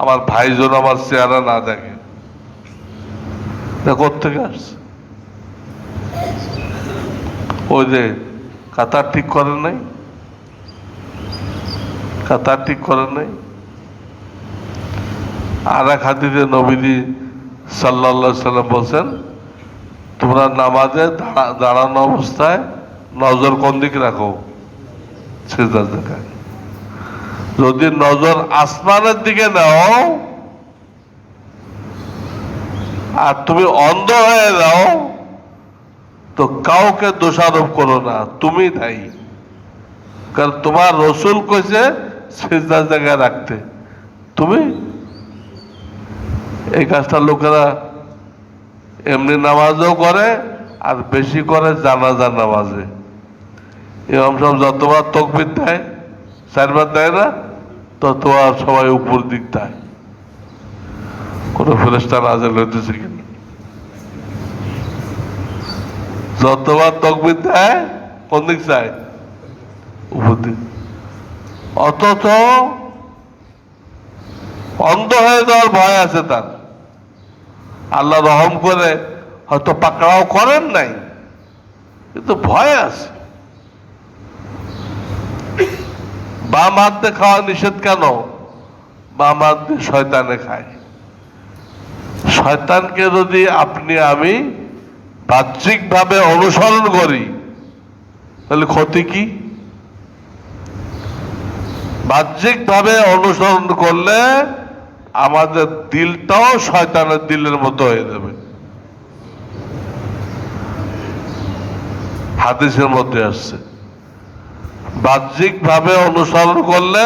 B: আমার ভাই যেন আমার চেহারা না দেখে। কোথেকে আসছে? ওই যে কাতার ঠিক করেন নাই, কাতার ঠিক করেন নাই। আর এক হাদিসে নবীজি সাল্লাল্লাহু আলাইহি সাল্লাম বলছেন, তোমরা নামাজে দাঁড়ানো অবস্থায় নজর কোন দিকে রাখো? সিজদার জায়গায়। যদি নজর আসমানের দিকে নাও আর তুমি অন্ধ হয়ে যাও, তো কাউকে দোষারোপ করো না, তুমি দায়ী। কারণ তোমার রসুল কইছে সিজদার জায়গায় রাখতে, তুমি এই কাজটা লোকেরা এমনি নামাজও করে আর বেশি করে জানাজার নামাজে। ইমাম সাহেব যতবার তাকবীর দেয়, চারবার দেয় না, ততবার সবাই উপর দিক দেয়। কোন ফেরেশতা নাযিল হইতেছে কিনা? যতবার তাকবীর দেয় কোন দিক চায়? উপর দিক। অথচ অন্ধ হয়ে যাওয়ার ভয় আছে তার। আল্লাহ রহম করে হয়তো পাকড়াও করেন নাই, কিন্তু ভয় আছে। বাম হাত দিয়ে খাওয়া নিষেধ কেন? বাম হাত দিয়ে শয়তানে খায়। শয়তানকে যদি আপনি আমি বাহ্যিক ভাবে অনুসরণ করি তাহলে ক্ষতি কি? বাহ্যিক ভাবে অনুসরণ করলে আমাদের দিলটাও শয়তানের দিলের মতো হয়ে যাবে। হাদিসের মধ্যে আসছে বাহ্যিক ভাবে অনুসরণ করলে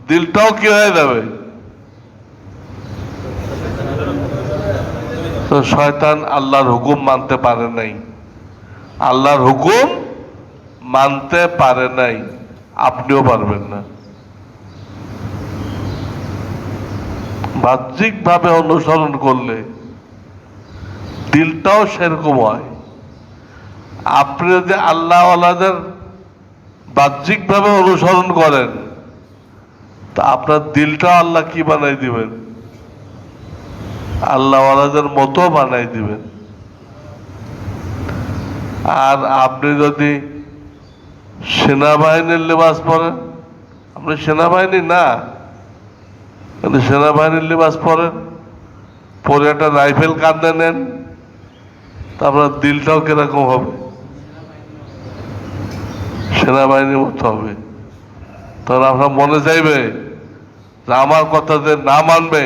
B: দিলটাও কি হয়ে যাবে? তো শয়তান আল্লাহর হুকুম মানতে পারে নাই, আল্লাহর হুকুম মানতে পারে নাই, আপনিও পারবেন না। বাহ্যিক ভাবে অনুসরণ করলে দিলটাও সেরকম হয়। আপনি যদি আল্লাহ ওয়ালাদের বাহ্যিক ভাবে অনুসরণ করেন তা আপনার দিলটাও আল্লাহ কি বানাই দিবেন? আল্লাহ ওয়ালাদের মতো বানাই দিবেন। আর আপনি যদি সেনাবাহিনীর লেবাস পরেন, আপনি সেনাবাহিনী না, কিন্তু সেনাবাহিনীর লেবাস পরেন, পরে একটা রাইফেল কাঁধে নেন, তা আপনার দিলটাও কিরকম হবে? সেনাবাহিনীর মতো হবে। তখন আপনার মনে চাইবে যে আমার কথা যে না মানবে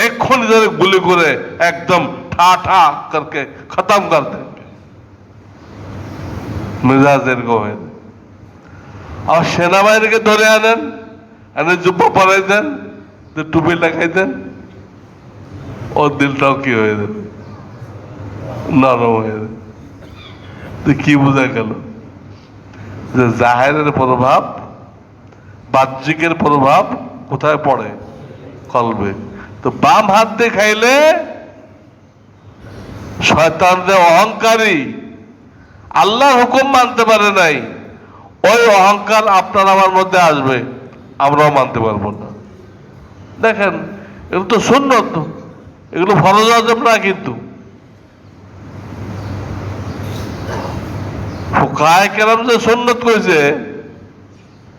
B: এক্ষুনি ধরে গুলি করে একদম ঠা ঠা করকে খতম কর দেবে। মেজাজ এরকম হয়ে যায়। আর সেনাবাহিনীকে ধরে আনেন, এনে জুব্বা পরাই দেন, টুপি লাগাই দেন, ওর দিলটাও কি হয়ে যাবে? নরম হয়ে যাবে। কি বোঝা গেল? যে জাহেরের প্রভাব, বাহ্যিকের প্রভাব কোথায় পড়ে? কলবে। তো বাম হাত দিয়ে খাইলে শয়তান যে অহংকারী, আল্লাহর হুকুম মানতে পারে নাই, ওই অহংকার আপনার আমার মধ্যে আসবে, আমরাও মানতে পারবো না। দেখেন, এগুলো তো সুন্নত, এগুলো ফরজ ওয়াজিব না, কিন্তু ফুকাহায়ে কেরাম যে সুন্নত কইছে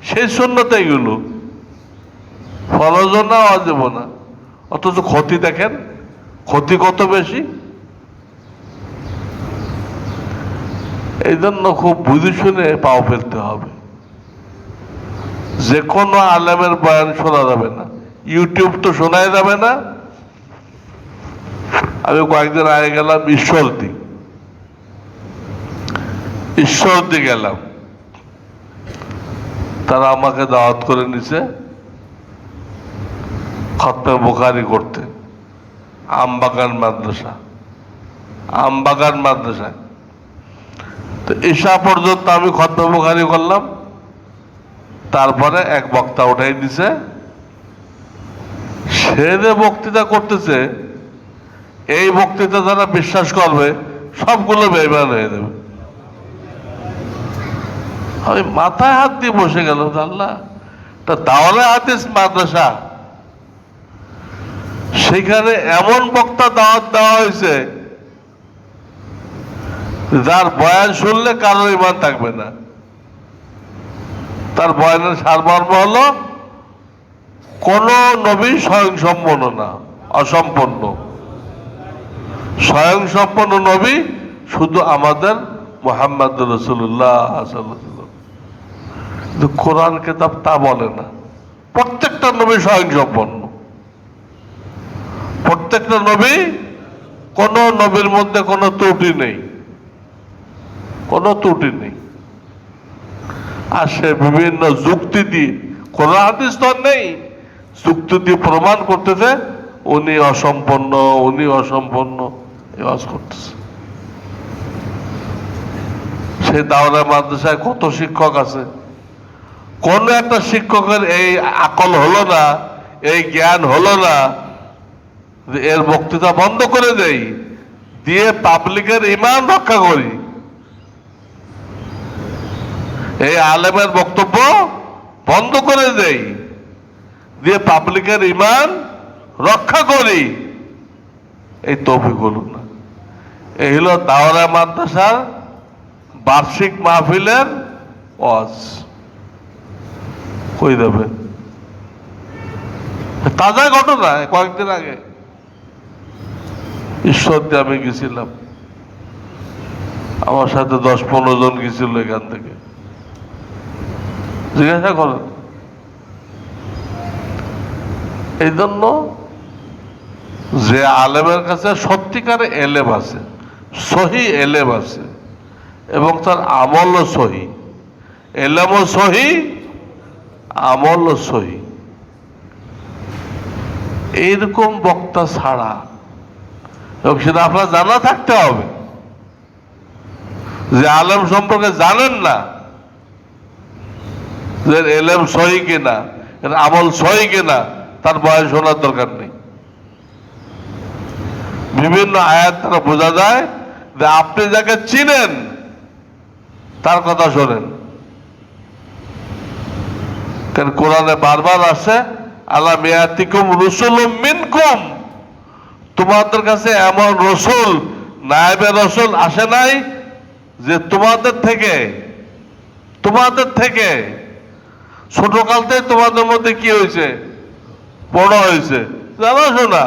B: সেই সুন্নত এইগুলো, ফরজও না ওয়াজিবও না। অথচ ক্ষতি দেখেন, ক্ষতি কত বেশি। এই জন্য খুব বুঝে শুনে পাও ফেলতে হবে। যে কোনো আলেমের বয়ান শোনা যাবে না, ইউটিউব তো শোনাই যাবে না। আমি কয়েকদিন আগে গেলাম ঈশ্বরদী গেলাম, তারা আমাকে দাওয়াত করে নিছে খতমে বুখারী করতে, আমবাগান মাদ্রাসায়। তো ঈশা পর্যন্ত আমি খতমে বুখারী করলাম। তারপরে এক বক্তা উঠাই দিছে, সে যে বক্তৃতা করতেছে, এই বক্তৃতা যারা বিশ্বাস করবে সবগুলো বেঈমান হয়ে যাবে। আমি মাথায় হাত দিয়ে বসে গেল, আল্লাহ, তা দাওরায়ে হাদিস মাদ্রাসা, সেখানে এমন বক্তা দাওয়াত দেওয়া হয়েছে যার বয়ান শুনলে কারোর ঈমান থাকবে না। তার বয়ানের সারমর্ম হলো কোন নবী স্বয়ংসম্পন্ন না, অসম্পন্ন। স্বয়ংসম্পন্ন নবী শুধু আমাদের মুহাম্মদ রাসূলুল্লাহ সাল্লাল্লাহু আলাইহি ওয়াসাল্লাম। কিন্তু কোরআন কিতাব তা বলে না। প্রত্যেকটা নবী স্বয়ংসম্পন্ন, প্রত্যেকটা নবী, কোন নবীর মধ্যে কোনো ত্রুটি নেই, কোনো ত্রুটি নেই। আর সে বিভিন্ন যুক্তি দিয়ে, কোরআন হাদিস তো নেই, যুক্তি দিয়ে প্রমাণ করতেছে উনি অসম্পন্ন, এওয়াজ করতেছে। সেই দাওরায়ে মাদ্রাসায় কত শিক্ষক আছে, কোন একটা শিক্ষকের এই আকল হলো না, এই জ্ঞান হলো না যে এর বক্তৃতা বন্ধ করে দেই, দিয়ে পাবলিকের ঈমান রক্ষা করি। এই আলেমের বক্তব্য বন্ধ করে দেই, দিয়ে পাবলিকের ঈমান রক্ষা করি, এই তৌফিক হলো না। এই হলো দাওরায়ে মাদ্রাসার বার্ষিক মাহফিলের ওয়াজ। কই দেবেন? তাজা ঘটনা, কয়েকদিন আগে ঈশ্বরদী আমি গেছিলাম, আমার সাথে 10-15 জন গেছিল এখান থেকে। জিজ্ঞাসা করেন। এই জন্য যে আলেমের কাছে সত্যিকারে এলেম আছে, সহি এলেম আছে, এবং তার আমলও সহি, এলেমও সহি, আমলও সহি, এইরকম বক্তা ছাড়া, এবং সেটা আপনার জানা থাকতে হবে যে আলেম সম্পর্কে জানেন না, যে এলেম সহি কিনা, এর আমল সহি কিনা, তার বয়স শোনার দরকার নেই। বিভিন্ন আয়াত দ্বারা বোঝা যায় যে আপনি যাকে চিনেন তার কথা শোনেন। কারণ কোরআনে বারবার আছে, আলাম ইয়াতিকুম রুসুলুম মিনকুম, তোমাদের কাছে এমন রসুল, নায়েবে রসুল আসে নাই যে তোমাদের থেকে ছোটকাল থেকে তোমাদের মধ্যে কি হয়েছে, বড় হয়েছে, জানা শোনা।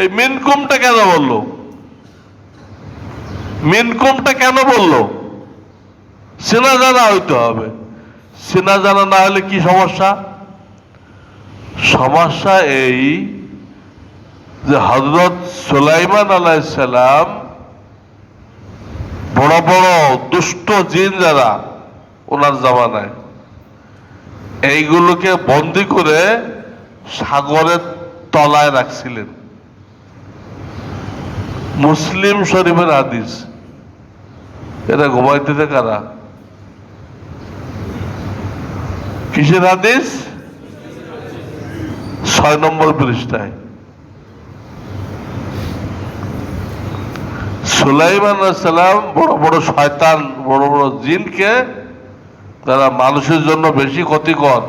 B: এই মিনকুমটা কেন বললো? মিনকুমটা কেন বললো? চেনা জানা হইতে হবে। চেনা জানা না হলে কি সমস্যা? সমস্যা এই যে হযরত সুলাইমান আলাইহিস সালাম বড় বড় দুষ্ট জিন যারা ওনার জামানায়, এইগুলোকে বন্দি করে সাগরের তলায় রাখছিলেন। মুসলিম শরীফের হাদিস। এরা ঘুমাইতেছে কারা? কিসের হাদিস? 6 নম্বর পৃষ্ঠায়। সুলাইমান আলাইহিস সালাম বড় বড় শয়তান, বড় বড় জিনকে যারা মানুষের জন্য বেশি ক্ষতিকর,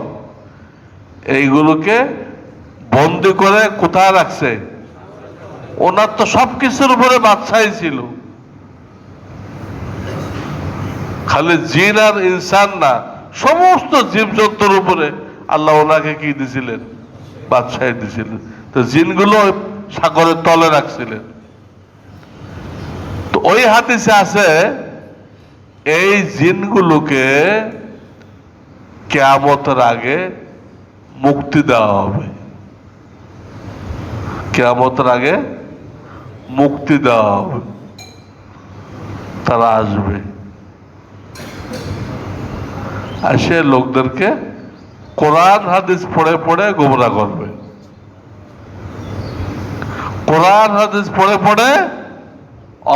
B: এইগুলোকে বন্দি করে কোথায় রাখছে? ওনার তো সবকিছুর উপরে বাদশাহী ছিল, খালি জিন আর ইনসান না, সমস্ত জীবজন্তুর উপরে আল্লাহ ওনাকে কি দিছিলেন? বাদশাহী দিছিলেন। তো জিনগুলো সাগরের তলে রাখছিলেন। তো ওই হাদিসে আছে এই জিনগুলোকে কিয়ামতের আগে মুক্তি দেওয়া হবে। কিয়ামতের আগে মুক্তি দেওয়া হবে, তারা আসবে, আসে লোকদেরকে কোরআন হাদিস পড়ে পড়ে গোমরাহ করবে। কোরআন হাদিস পড়ে পড়ে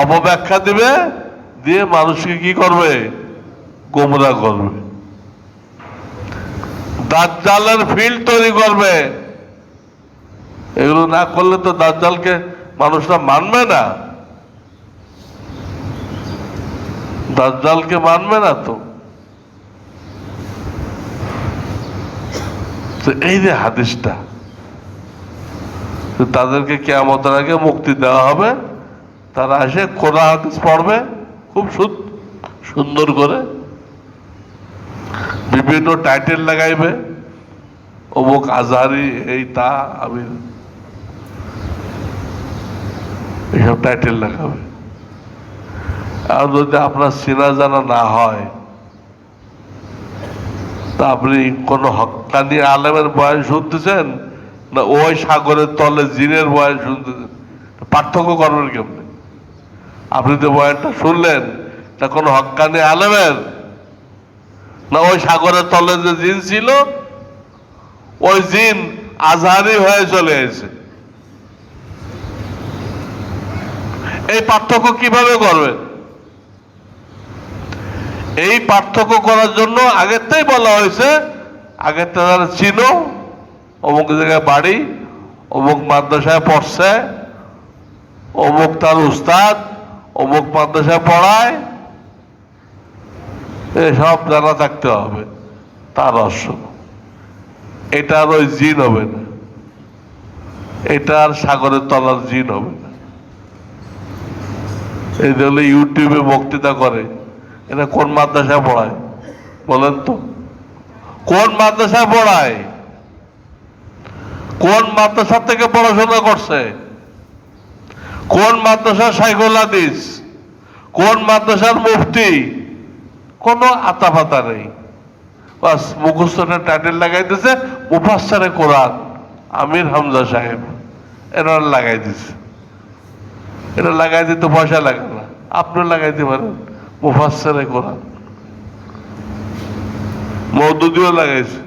B: অপব্যাখ্যা দিবে, দিয়ে মানুষকে কি করবে? গোমরাহ করবে। দাজ্জালের ফিল্ড তৈরি করবে। এগুলো না করলে তো দাজ্জালকে মানুষরা মানবে না, দাজ্জালকে মানবে না। তো এই যে হাদিসটা, তাদেরকে কিয়ামতের আগে মুক্তি দেওয়া হবে। তারা এসে কোরআন হাদিস পড়বে খুব সুন্দর করে, বিভিন্ন টাইটেল লাগাইবে, অমুক আজহারি, এই তা আমি, এইসব টাইটেল লাগাবে। আর যদি আপনার চেনা জানা না হয়, তা আপনি কোন হক্কানি আলেমের বয়ান শুনতেছেন না ওই সাগরের তলে জিনের বয়ান শুনতেছেন, পার্থক্য করবেন কেমনে? আপনি তো বয়ানটা শুনলেন, তা কোন হক্কানি আলেমের, না ওই সাগরের তলে যে জিন ছিল ওই জিন আজহারি হয়ে চলে এসেছে। এই পার্থক্য কিভাবে করবেন? এই পার্থক্য করার জন্য আগেরটাই বলা হয়েছে, আগেরটা তারা চিনো, অমুক জায়গায় বাড়ি, অমুক মাদ্রাসায় পড়ছে, অমুক তার উস্তাদ, অমুক মাদ্রাসায় পড়ায়, এসব জানা থাকতে হবে তার রহস্য। এটা আর ওই জিন হবে না, এটা আর সাগরের তলার জিন হবে না। এই দেখলে ইউটিউবে বক্তৃতা করে, এটা কোন মাদ্রাসায় পড়ায় বলেন তো? কোন মাদ্রাসায় পড়ায়? কোন মাদ্রাসা থেকে পড়াশোনা করছে? কোন মাদ্রাসার শাইখুল হাদিস? কোন মাদ্রাসার মুফতি? কোনো আতাপাতা নেই, বাস মুখস্থটা টাইটেল লাগাই দিছে মুফাসসারে কোরআন আমির হামজা সাহেব, এটা লাগাই দিছে। এটা লাগাই দিতে পয়সা লাগে না, আপনি লাগাইতে পারেন মুফাসসারে কোরআন। মওদুদিও লাগাইছে,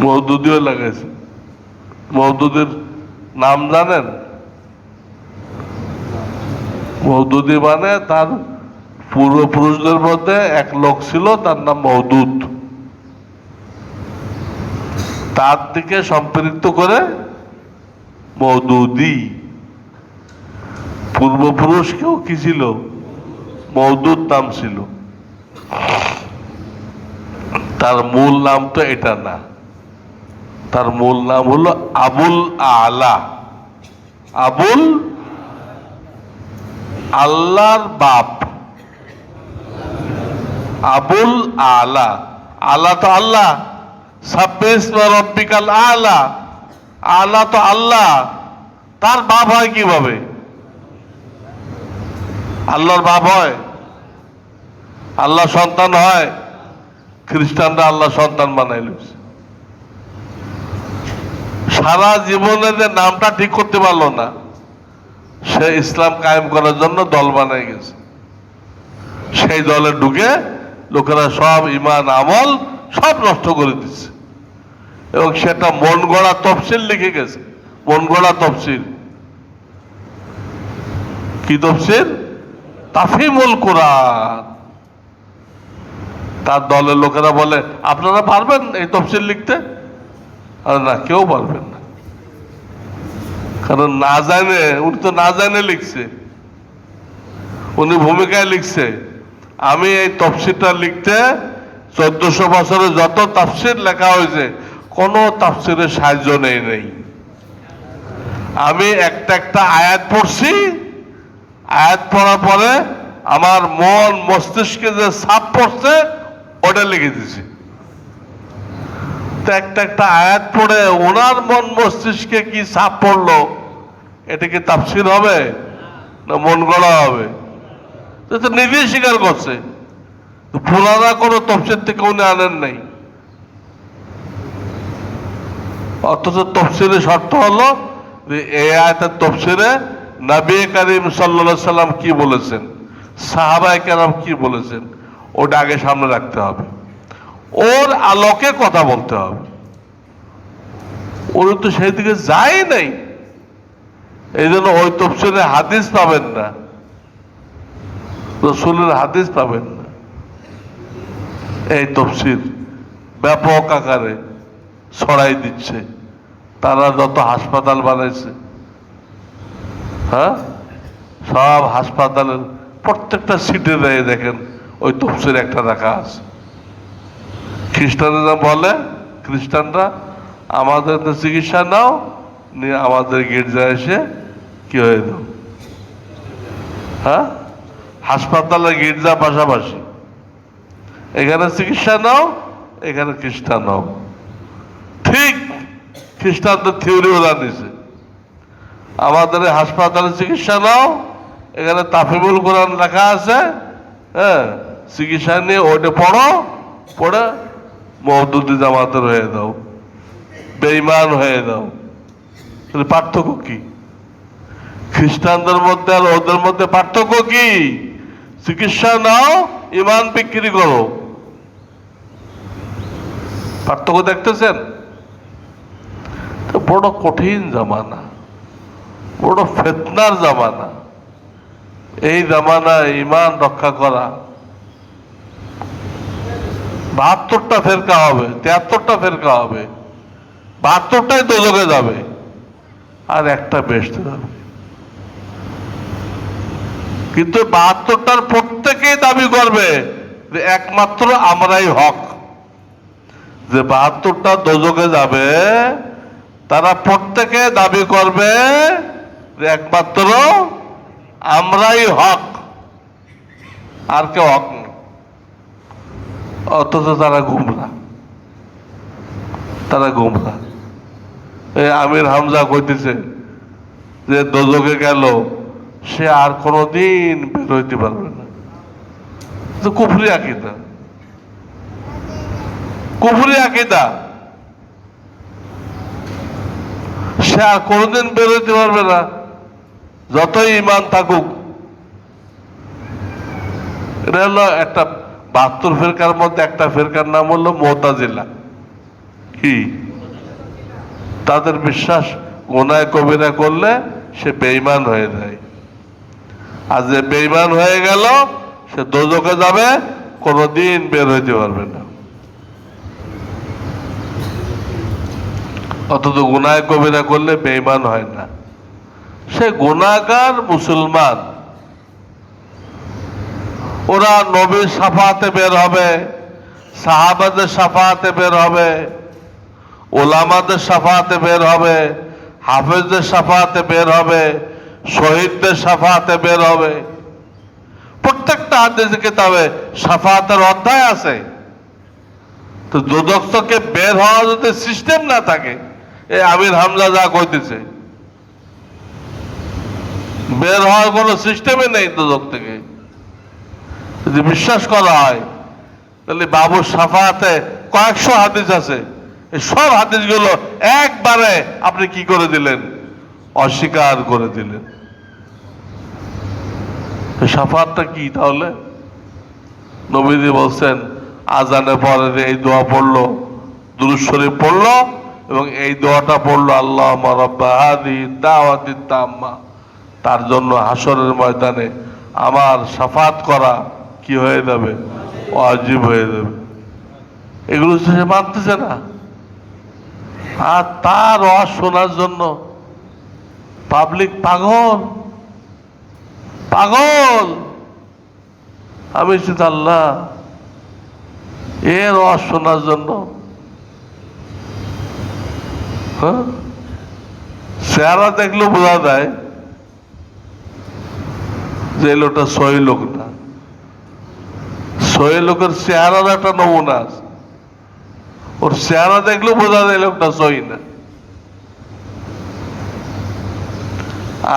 B: মওদুদিও লাগাইছে। মওদুদির নাম জানেন? মওদুদি মানে তার পূর্বপুরুষদের মধ্যে এক লোক ছিল, তার নাম মওদুদ। তার দিকে সম্পৃক্ত করে মওদুদি। পূর্বপুরুষ কেউ কি ছিল? মওদুদ নাম ছিল। তার মূল নাম তো এটা না, তার মূল নাম হলো আবুল আলা। আবুল, আল্লাহর বাপ, আবুল আলা। আলা তো আল্লাহ, সাব্বিসমা রব্বিকাল আলা, আলা তো আল্লাহ। তার বাপ হয় কিভাবে? আল্লাহর বাপ হয়? আল্লাহ সন্তান হয়? খ্রিস্টানরা আল্লাহ সন্তান বানাইল। সারা জীবনে যে নামটা ঠিক করতে পারলো না, সে ইসলাম কায়েম করার জন্য দল বানাই গেছে। সেই দলে ঢুকে লোকেরা সব ইমান আমল সব নষ্ট করে দিচ্ছে, এবং সেটা মন গড়া তফসিল লিখে গেছে। মন গড়া তফসিল কি তফসিল? তাফহিমুল কোরআন। তার দলের লোকেরা বলে আপনারা পারবেন এই তফসিল লিখতে? আর না, কেউ পারবেন না, কারণ না জানে, উনি তো না জানে লিখছে, উনি ভূমিকায় লিখছে। আমি এই তফসিরটা লিখতে 1400 বছরে যত তাফসির লেখা হয়েছে কোনো তাফসিরের সাহায্য নেই। আমি একটা একটা আয়াত পড়ছি, আয়াত পড়ার পরে আমার মন মস্তিষ্কে যে ছাপ পড়ছে ওটা লিখে দিছি। তো একটা একটা আয়াত পড়ে ওনার মন মস্তিষ্কে কি ছাপ পড়লো, এটা কি তাফসির হবে না মন গড়া হবে? তো নিজেই স্বীকার করছে পুরানা কোনো তফসির থেকে উনি আনেন নাই। অথচ তফসিরের শর্ত হলো যে এই আয়াতের তফসিরে নবী করিম সাল্লাল্লাহু আলাইহি সাল্লাম কি বলেছেন, সাহাবায়ে কেরাম কি বলেছেন, ওটা আগে সামনে রাখতে হবে, ওর আলোকে কথা বলতে হবে। ওর তো সেই দিকে যায় নাই, এই জন্য ওই তফসিরে হাদিস পাবেন না, রাসূলের হাদিস পাবেন না। এই তফসির ব্যাপক আকারে ছড়াই দিচ্ছে। তারা যত হাসপাতাল বানাইছে, হ্যাঁ, সব হাসপাতালের প্রত্যেকটা সিটে দেয় দেখেন ওই তফসির একটা রাখা আছে। খ্রিস্টানরা বলে, খ্রিস্টানরা আমাদের চিকিৎসা নাও, নিয়ে আমাদের গির্জায় এসে কি হয়ে দাও, হ্যাঁ, হাসপাতালে গির্জা পাশাপাশি, এখানে চিকিৎসা নাও, এখানে খ্রিস্টান নাও। ঠিক খ্রিস্টানদের থিওরি ওরা নিছে, আমাদের হাসপাতালে চিকিৎসা নাও, এখানে তাফিমুল কোরআন লেখা আছে, হ্যাঁ, চিকিৎসা নিয়ে ওইটা পড়ো, পড়ে মওদুদি জামাতের হয়ে দাও, বেঈমান হয়ে দাও। পার্থক্য কি খ্রিস্টানদের মধ্যে আর ওদের মধ্যে? পার্থক্য কি? চিকিৎসা নাও, ইমান বিক্রি করো। পার্থক্য দেখতেছেন? বড় কঠিন জামানা, বড় ফিতনার জামানা। এই জামানায় ইমান রক্ষা করা, 72টা ফেরকা হবে, 73টা ফেরকা হবে, 72টাই দোজখে যাবে আর একটা বেহেশতে যাবে। কিন্তু 72টার প্রত্যেকেই দাবি করবে যে একমাত্র আমরাই হক। যে 72টা দোজখে যাবে তারা প্রত্যেকে দাবি করবে যে একমাত্র আমরাই হক, আর কেউ হক না। অথচ তারা গুমরা, তারা গুমরা। এই আমির হামজা কইতেছে যে দোজখে গেল সে আর কোনোদিন বের হইতে পারবে না। কুফরি আকীদা, কুফরি আকীদা। সে আর কোনোদিন বের হইতে পারবে না যতই ইমান থাকুক। এটা হলো একটা 72 ফেরকার মধ্যে একটা ফেরকার নাম হলো মুতাজিলা। কি তাদের বিশ্বাস গুনাহ কবিরা করলে সে বেঈমান হয়ে যায়, আর যে বেঈমান হয়ে গেল সে দোজখে যাবে, কোনোদিন বের হইতে পারবে না। অথচ গুনাহ কবিরা করলে বেঈমান হয় না, সে গুনাহগার মুসলমান। ওরা নবীর শাফাতে বের হবে, সাহাবাদের শাফাতে বের হবে, ওলামাদের শাফাতে বের হবে, হাফেজদের শাফাতে বের হবে, শহীদদের শাফাতে বের হবে। প্রত্যেকটা হাদিসের কিতাবে শাফাতের অধ্যায় আছে। তো দোজখ থেকে বের হওয়ার যদি সিস্টেম না থাকে, এই আমির হামজা যা কইতেছে, বের হওয়ার কোনো সিস্টেমই নেই দোজখ থেকে। যদি বিশ্বাস করা হয় তাহলে বাবুর শাফাতে কয়েকশো হাদিস আছে, এই সব হাদিসগুলো একবারে আপনি কি করে দিলেন? অস্বীকার করে দিলেন। শাফাতটা কি তাহলে? নবীজি বলছেন আজানে পরে এই দোয়া পড়লো, দুরূদ শরীফ পড়লো এবং এই দোয়াটা পড়লো, আল্লাহুম্মা রাব্বা হাযিহি দাওয়াতি তাম্মা, তার জন্য হাসরের ময়দানে আমার শাফাত করা কি হয়ে যাবে? ওয়াজিব হয়ে যাবে। এগুলো সে মানতেছে না, আর তার ওয়াজ শোনার জন্য পাবলিক পাগল পাগল। আমি চিন্তা আল্লাহ এর ওয়াজ শোনার জন্য, হ্যাঁ, চেহারা দেখলেও বোঝা যায় যে এই লোকটা সহি লোক না। সহি লোকের চেহারার একটা নমুনা আছে, ওর চেহারা দেখলেও বোঝা যায় লোকটা সহি না।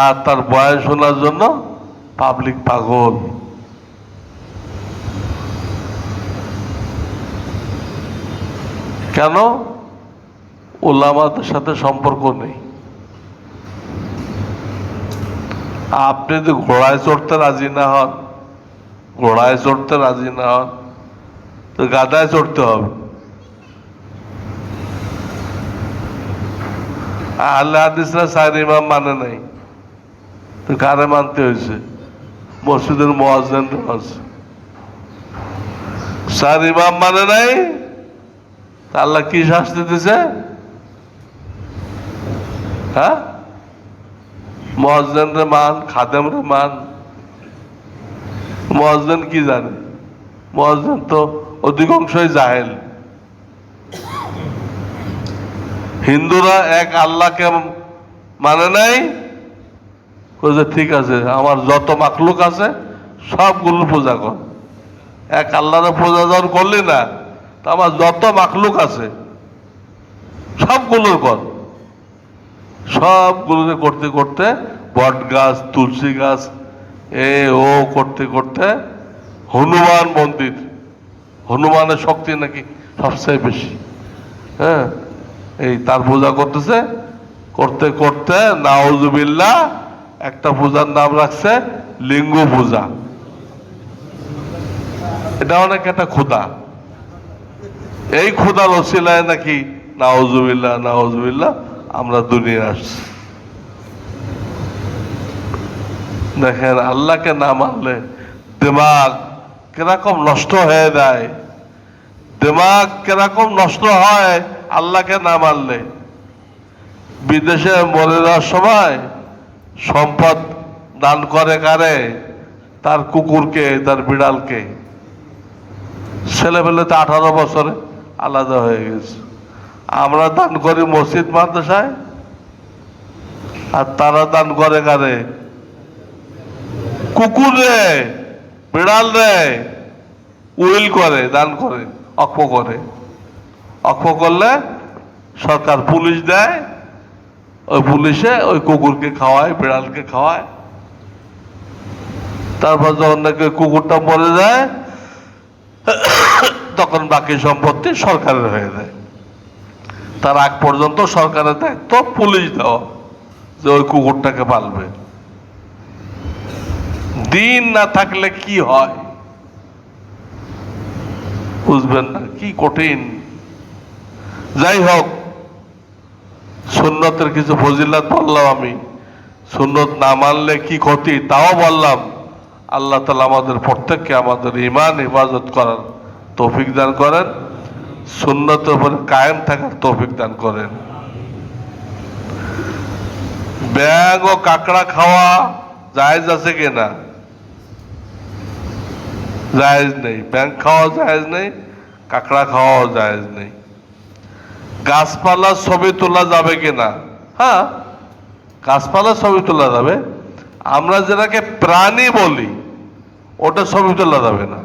B: আর তার বয়স শোনার জন্য পাবলিক পাগল। কেন? উলামাদের সাথে সম্পর্ক নেই। আপনি যদি ঘোড়ায় চড়তে রাজি না হন, ঘোড়ায় চড়তে রাজি না হন, তো গাধায় চড়তে হবে। আহলে হাদিসরা চার ইমাম মানে নাই, তো কারে মানতে হয়েছে? মসজিদের মুয়াজ্জিন আছে, চার ইমাম মানে নাই, আল্লাহ কি শাস্তি দিছে? হ্যাঁ, মুয়াজ্জিন রে মান, খাদেম রে মান। মুয়াজ্জিন কি জানে? মুয়াজ্জিন তো অধিকাংশই জাহেল। হিন্দুরা এক আল্লাহকে মানে নাই, ঠিক আছে আমার যত মাখলুক আছে সবগুলো পূজা কর। এক আল্লাহরে পূজা যখন করলি না, তা আমার যত মাখলুক আছে সবগুলোর কর। সবগুলো করতে করতে বট গাছ, তুলসী গাছ, ও করতে করতে হনুমান মন্দির, হনুমানের শক্তি নাকি সবচেয়ে বেশি। হ্যাঁ, এই তার পূজা করতেছে, করতে করতে নাউজুবিল্লাহ একটা পূজার নাম রাখছে লিঙ্গ পূজা। এটা অনেক একটা ক্ষুধা। এই ক্ষুধার ওসিলায় নাকি নাউজুবিল্লাহ নাউজুবিল্লাহ আমরা দুনিয়া আসছি। দেখেন, আল্লাহকে না মানলে দিমাগ কিরকম নষ্ট হয়ে যায়, দিমাগ কিরকম নষ্ট হয় আল্লাহকে না মানলে। বিদেশে মরে যাওয়ার সময় সম্পদ দান করে কারে? তার কুকুরকে, তার বিড়ালকে। ছেলেবেলে তো 18 বছরে আলাদা হয়ে গেছে। আমরা দান করি মসজিদ মাদ্রাসায়, আর তারা দান করে কারে? কুকুর রে, বিড়াল রে। উইল করে, দান করে, অক্ষ করে। অক্ষ করলে সরকার পুলিশ দেয়, ওই পুলিশে ওই কুকুরকে খাওয়ায়, বিড়ালকে খাওয়ায়। তারপর যখন নাকি কুকুরটা মরে যায়, তখন বাকি সম্পত্তি সরকারের হয়ে যায়। তার আগ পর্যন্ত সরকারের দায়িত্ব পুলিশ দেওয়া, যে ওই কুকুরটাকে পালবে। দিন না থাকলে কি হয় বুঝবেন না, কি কঠিন। যাই হোক, সুন্নতের কিছু ফজিলত বললাম আমি, সুন্নত না মানলে কি ক্ষতি তাও বললাম। আল্লাহ তাআলা আমাদের প্রত্যেককে আমাদের ঈমান হেফাজত করার তৌফিক দান করেন, সুন্নতের উপরে কায়েম থাকার তৌফিক দান করেন। ব্যাঙ ও কাঁকড়া খাওয়া জায়েজ আছে কিনা? জায়েজ নেই। ব্যাঙ খাওয়া জায়েজ নেই, কাঁকড়া খাওয়াও জায়েজ নেই। গাছপালার ছবি তোলা যাবে কিনা? হ্যাঁ, গাছপালার ছবি তোলা যাবে। আমরা যেটাকে প্রাণী বলি ওটা ছবি তোলা যাবে না।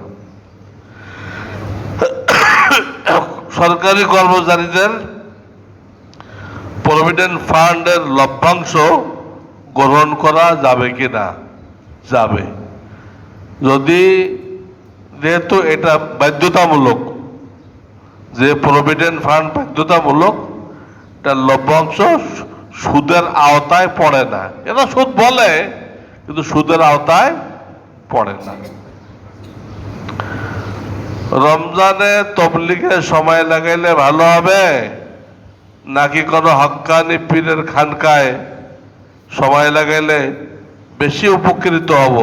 B: সরকারি কর্মচারীদের প্রভিডেন্ট ফান্ডের লভ্যাংশ গ্রহণ করা যাবে কিনা? যাবে। যদি, যেহেতু এটা বাধ্যতামূলক, যে প্রভিডেন্ট ফান্ড বাধ্যতামূলক, তার লভ্যাংশ সুদের আওতায় পড়ে না। এরা সুদ বলে কিন্তু সুদের আওতায় পড়ে না। রমজানে তবলিগে সময় লাগাইলে ভালো হবে, নাকি কোনো হক্কানি পীরের খানকায় সময় লাগাইলে বেশি উপকৃত হব?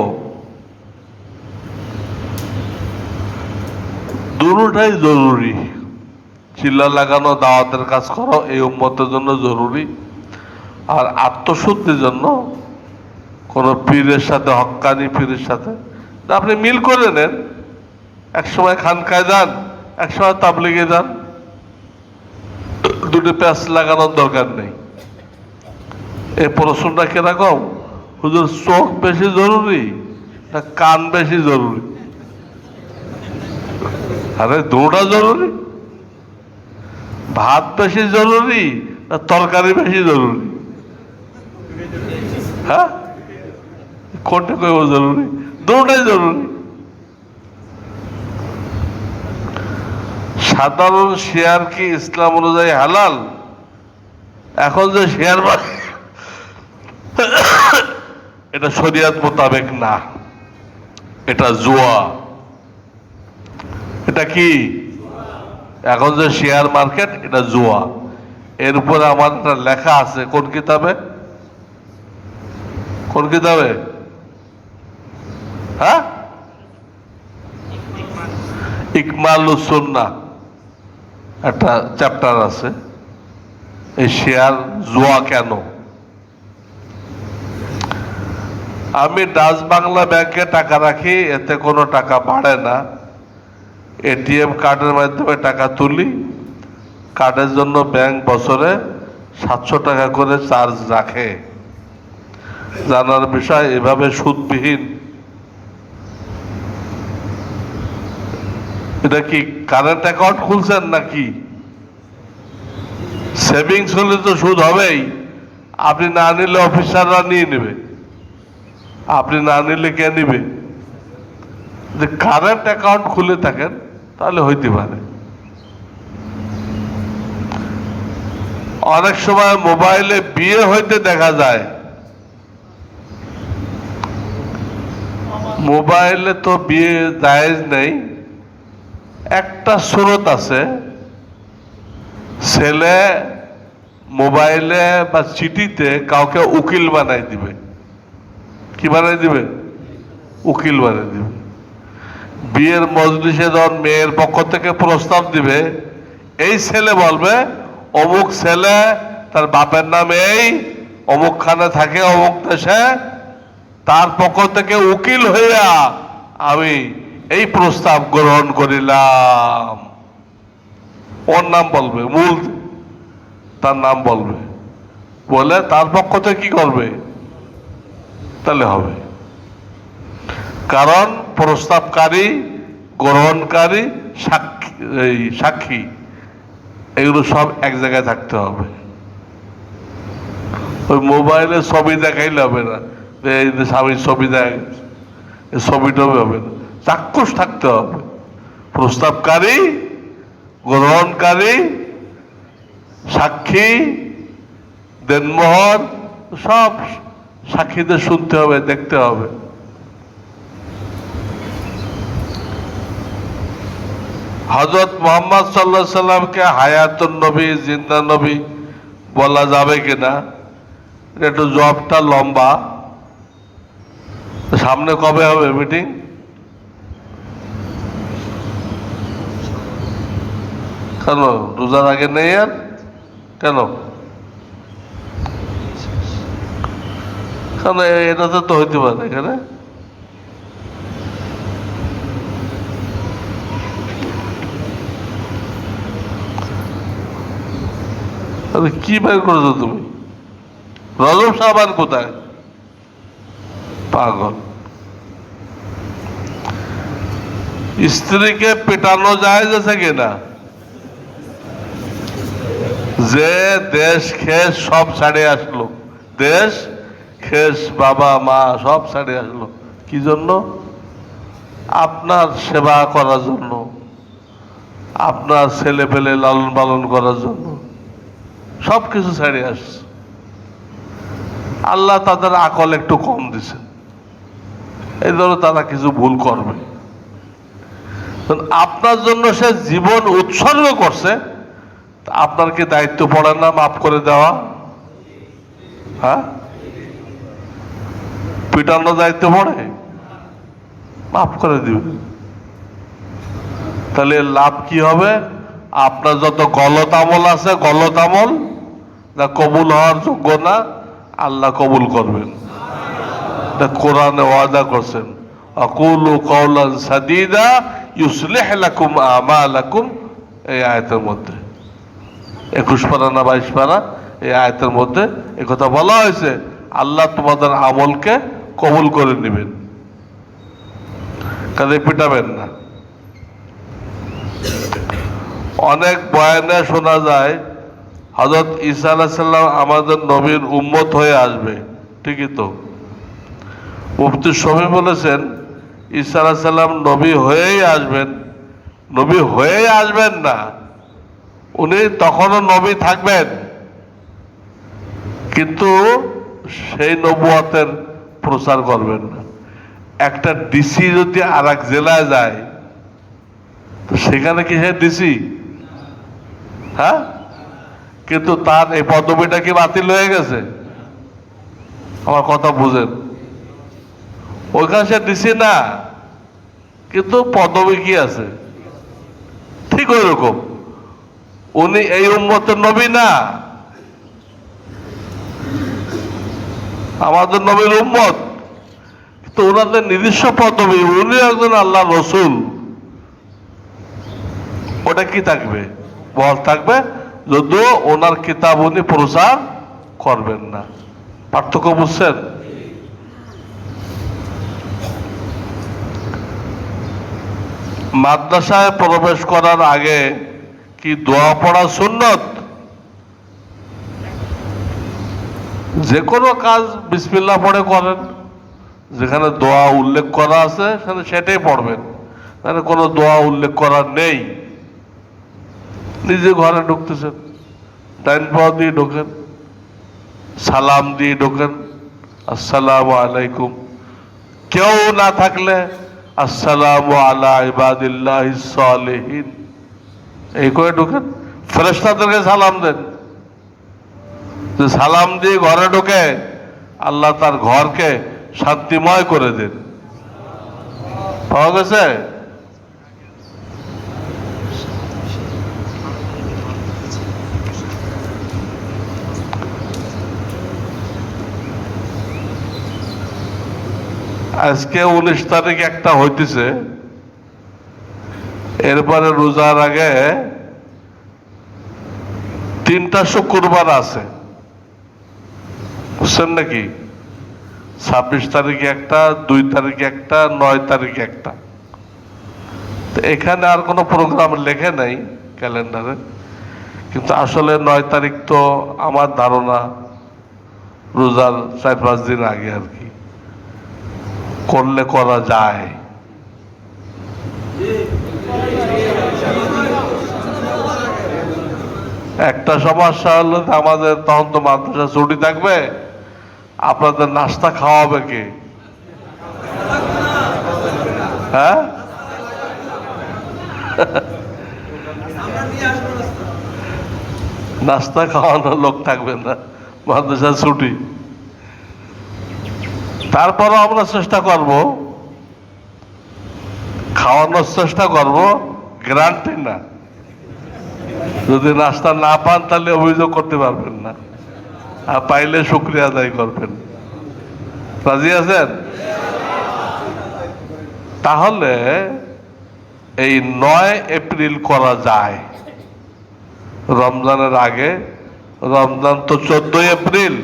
B: দুটোটাই জরুরি। চিল্লা লাগানো, দাওয়াতের কাজ করো, এই উম্মতের জন্য জরুরি। আর আত্মশুদ্ধির জন্য কোনো পীরের সাথে, হক্কানি পীরের সাথে আপনি মিল করে নেন, একসময় খানকায় যান, একসময় তাবলিগে যান, দুটো প্যাচ লাগানোর দরকার নেই। এই প্রশ্নটা কিরকম, হুজুর চোখ বেশি জরুরি না কান বেশি জরুরি? আরে দুটা জরুরি। ভাত বেশি জরুরি না তরকারি বেশি জরুরি? হ্যাঁ, কোনটা কইব জরুরি? দুটাই জরুরি। সাধারণ শেয়ার কি ইসলাম অনুযায়ী হালাল? এখন যে শেয়ার এটা শরিয়ত মোতাবেক না, এটা জুয়া। এটা কি? এখন যে শেয়ার মার্কেট, এটা জুয়া। এর উপরে আমার একটা লেখা আছে, কোন কিতাবে? কোন কিতাবে? হ্যাঁ, ইকমালুস সুন্নাহ একটা চ্যাপ্টার আছে, এই শেয়ার জুয়া কেন। আমি ডাচ বাংলা ব্যাংকে টাকা রাখি, এতে কোনো টাকা বাড়ে না। এটিএম কার্ডের মাধ্যমে টাকা তুলি, কার্ডের জন্য ব্যাংক বছরে 700 টাকা করে চার্জ রাখে। জানার বিষয়, এভাবে সুদবিহীন। এটা কি কারেন্ট অ্যাকাউন্ট খুলছেন নাকি? সেভিংস হলে তো সুদ হবেই। আপনি না নিলে অফিসাররা নিয়ে নেবে, আপনি না নিলে কে নিবে? যে কারেন্ট অ্যাকাউন্ট খুলে থাকেন তাহলে হইতে পারে। অনেক সময় মোবাইলে বিয়ে হইতে দেখা যায়। মোবাইলে তো বিয়ে জায়েজ নেই। একটা সুরত আছে, ছেলে মোবাইলে বা চিঠিতে কাউকে উকিল বানাই দিবে। কি বানাই দিবে? উকিল বানাই দিবে। বিয়ের মজলিসে যখন মেয়ের পক্ষ থেকে প্রস্তাব দিবে, এই ছেলে বলবে অমুক ছেলে, তার বাপের নাম এই, অমুক খানে থাকে, অমুক দেশে, তার পক্ষ থেকে উকিল হইয়া আমি এই প্রস্তাব গ্রহণ করিলাম। ওর নাম বলবে, মূল তার নাম বলবে, বলে তার পক্ষ থেকে কি করবে, তাহলে হবে। কারণ প্রস্তাবকারী, গ্রহণকারী, সাক্ষী এগুলো সব এক জায়গায় থাকতে হবে। ওই মোবাইলে ছবি দেখাইলে হবে না, এই যে স্বামীর ছবি দেখা গেছে, এই ছবিটাও হবে না। চাক্ষুষ থাকতে হবে। প্রস্তাবকারী, গ্রহণকারী, সাক্ষী, দেনমোহর, সব সাক্ষীদের শুনতে হবে, দেখতে হবে। হযরত মুহাম্মদ সাল্লাল্লাহু আলাইহি সাল্লামকে হায়াতুন নবী, জিন্দা নবী বলা যাবে কিনা, একটু জবটা লম্বা। সামনে কবে হবে মিটিং? কেন রোজার আগে নেই? আর কেন? কেন এটাতে তো হইতে পারে এখানে। কি বের করেছো তুমি? রজব শাবান কোথায়? পাগল। স্ত্রীকে পেটানো যায় যাচ্ছে কিনা? যে দেশ খেস সব ছাড়ে আসলো, দেশ খেস, বাবা মা সব ছাড়ে আসলো, কি জন্য? আপনার সেবা করার জন্য, আপনার ছেলে পেলে লালন পালন করার জন্য সব কিছু ছেড়ে আসছে। আল্লাহ তাদের আকল একটু কম দিছে, এই জন্য তারা কিছু ভুল করবে। আপনার জন্য সে জীবন উৎসর্গ করছে, আপনার কি দায়িত্ব পড়ে না মাফ করে দেওয়া? হ্যাঁ, পিটানোর দায়িত্ব পড়ে? মাফ করে দিবে। তাহলে লাভ কি হবে? আপনার যত গলত আমল আছে, গলত আমল যা কবুল হওয়ার যোগ্য না, আল্লাহ কবুল করবেন। কোরআনে ওয়াদা করছেন, আকুলু কাওলান সাদীদা ইউসলিহ লাকুম আমালাকুম, এই আয়াতের মধ্যে 21 পারা না 22 পারা এই আয়াতের মধ্যে একথা বলা হয়েছে, আল্লাহ তোমাদের আমলকে কবুল করে নেবেন, কাজে পিটাবেন না। অনেক বয়ানে শোনা যায় হযরত ঈসা আলাইহিস সালাম আমাদের নবীর উম্মত হয়ে আসবে, ঠিকই তো। মুফতি শফি বলেছেন ঈসা আলাইহিস সালাম নবী হয়েই আসবেন, নবী হয়েই আসবেন না, উনি তখনও নবী থাকবেন, কিন্তু সেই নবুয়তের প্রচার করবেন না। একটা ডিসি যদি আর এক জেলায় যায় তো সেখানে কি সে ডিসি? হ্যাঁ, কিন্তু তার এই পদবিটা কি বাতিল হয়ে গেছে? আমার কথা বুঝেন, ওইখানে সে ডিসি না, কিন্তু পদবি কি আছে? ঠিক ওই রকম উনি এই উম্মতের নবী না, আমাদের নবীর উম্মত, তো ওনাদের নিজস্ব পদবী, উনি একজন আল্লাহ রসুল, ওটা কি থাকবে? বল থাকবে, যদিও ওনার কিতাব উনি প্রচার করবেন না। পার্থক্য বুঝছেন? মাদ্রাসায় প্রবেশ করার আগে কি দোয়া পড়া সুন্নত? যে কোনো কাজ বিসমিল্লাহ পড়ে করেন, যেখানে দোয়া উল্লেখ করা আছে সেখানে সেটাই পড়বেন, মানে কোনো দোয়া উল্লেখ করা নেই। নিজে ঘরে ঢুকতেছেন, ডাইন পাও দিয়ে ঢোকেন, সালাম দিয়ে ঢোকেন, আসসালামু আলাইকুম, কেউ না থাকলে আসসালামু আলা ইবাদিল্লাহিস সালিহিন, এই করে ঢোকেন। ফেরেশতাদেরকে সালাম দেন, যে সালাম দিয়ে ঘরে ঢোকে আল্লাহ তার ঘরকে শান্তিময় করে দেন। পাওয়া গেছে? আজকে 19 তারিখ একটা হইতেছে, এরপরে রোজার আগে 3টা শুক্রবার আছে, বুঝছেন নাকি? 26 তারিখে একটা, 2 তারিখে একটা, 9 তারিখে একটা। এখানে আর কোনো প্রোগ্রাম লেখে নাই ক্যালেন্ডারে, কিন্তু আসলে 9 তারিখ তো আমার ধারণা রোজার 4-5 দিন আগে আর কি, করলে করা যায়। একটা সমস্যা হলো আমাদের তখন তো মাদ্রাসা ছুটি থাকবে, আপনাদের নাস্তা খাওয়াবে কে? হ্যাঁ, নাস্তা খাওয়ানোর লোক থাকবে না, মাদ্রাসা ছুটি। তারপরও আমরা চেষ্টা করব, খাওয়ানোর চেষ্টা করব, গ্যারান্টি না। যদি নাস্তা না পান তাহলে অভিযোগ করতে পারবেন না, আর পাইলে শুকরিয়া আদায় করবেন। রাজি আছেন? তাহলে এই 9 এপ্রিল করা যায়, রমজানের আগে। রমজান তো 14 এপ্রিল,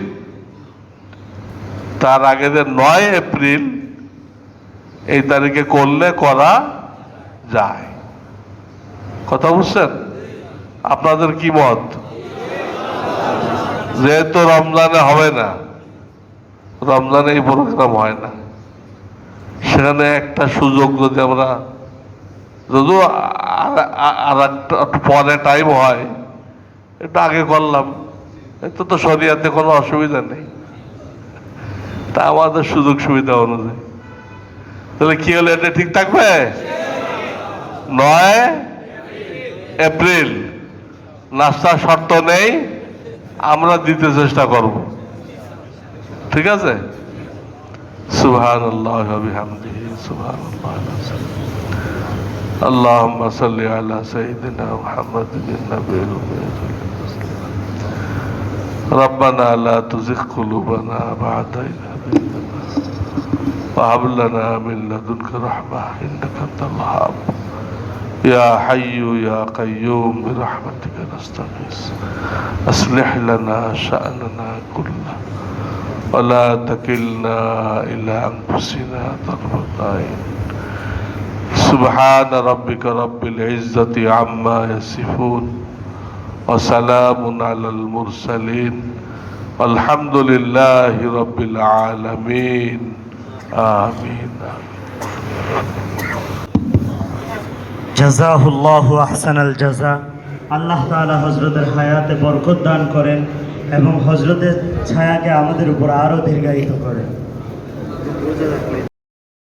B: তার আগে যে 9 এপ্রিল এই তারিখে করলে করা যায়। কথা বুঝছেন? আপনাদের কি মত? যেহেতু রমজানে হবে না, রমজানে এই প্রোগ্রাম হয় না, সেখানে একটা সুযোগ যদি আমরা, যদিও আর একটু পরে টাইম হয়, একটু আগে করলাম, এতে তো শরিয়াতে কোনো অসুবিধা নেই, তা আমাদের সুযোগ সুবিধা অনুযায়ী। তাহলে কি হলো, এটা ঠিক থাকবে? 9 এপ্রিল নাস্তার শর্ত নেই, আমরা দিতে চেষ্টা করব, ঠিক আছে? সুবহানাল্লাহ ওয়া বিহামদিহি, সুবহানাল্লাহ। আল্লাহুম্মা সাল্লি আলা সাইয়্যিদিনা মুহাম্মাদিন নাবিয়্যিল উম্মি। রব্বানা লা তুযিগ কুলুবানা বা'দা ইয হাদাইতানা ওয়া হাব লানা মিন লাদুনকা রাহমাহ ইন্নাকা আনতাল ওয়াহ্হাব। يا حي يا قيوم برحمتك نستغيث أصلح لنا شأننا كله ولا تكلنا إلى أنفسنا طرفة عين سبحان ربك رب العزة عما يصفون وسلام على المرسلين والحمد لله رب العالمين آمين
A: জাযাহুল্লাহু আহসানাল জাযা। আল্লাহ তাআলা হযরতের হায়াতে বরকত দান করেন এবং হযরতের ছায়াকে আমাদের উপর আরো দীর্ঘায়িত করেন।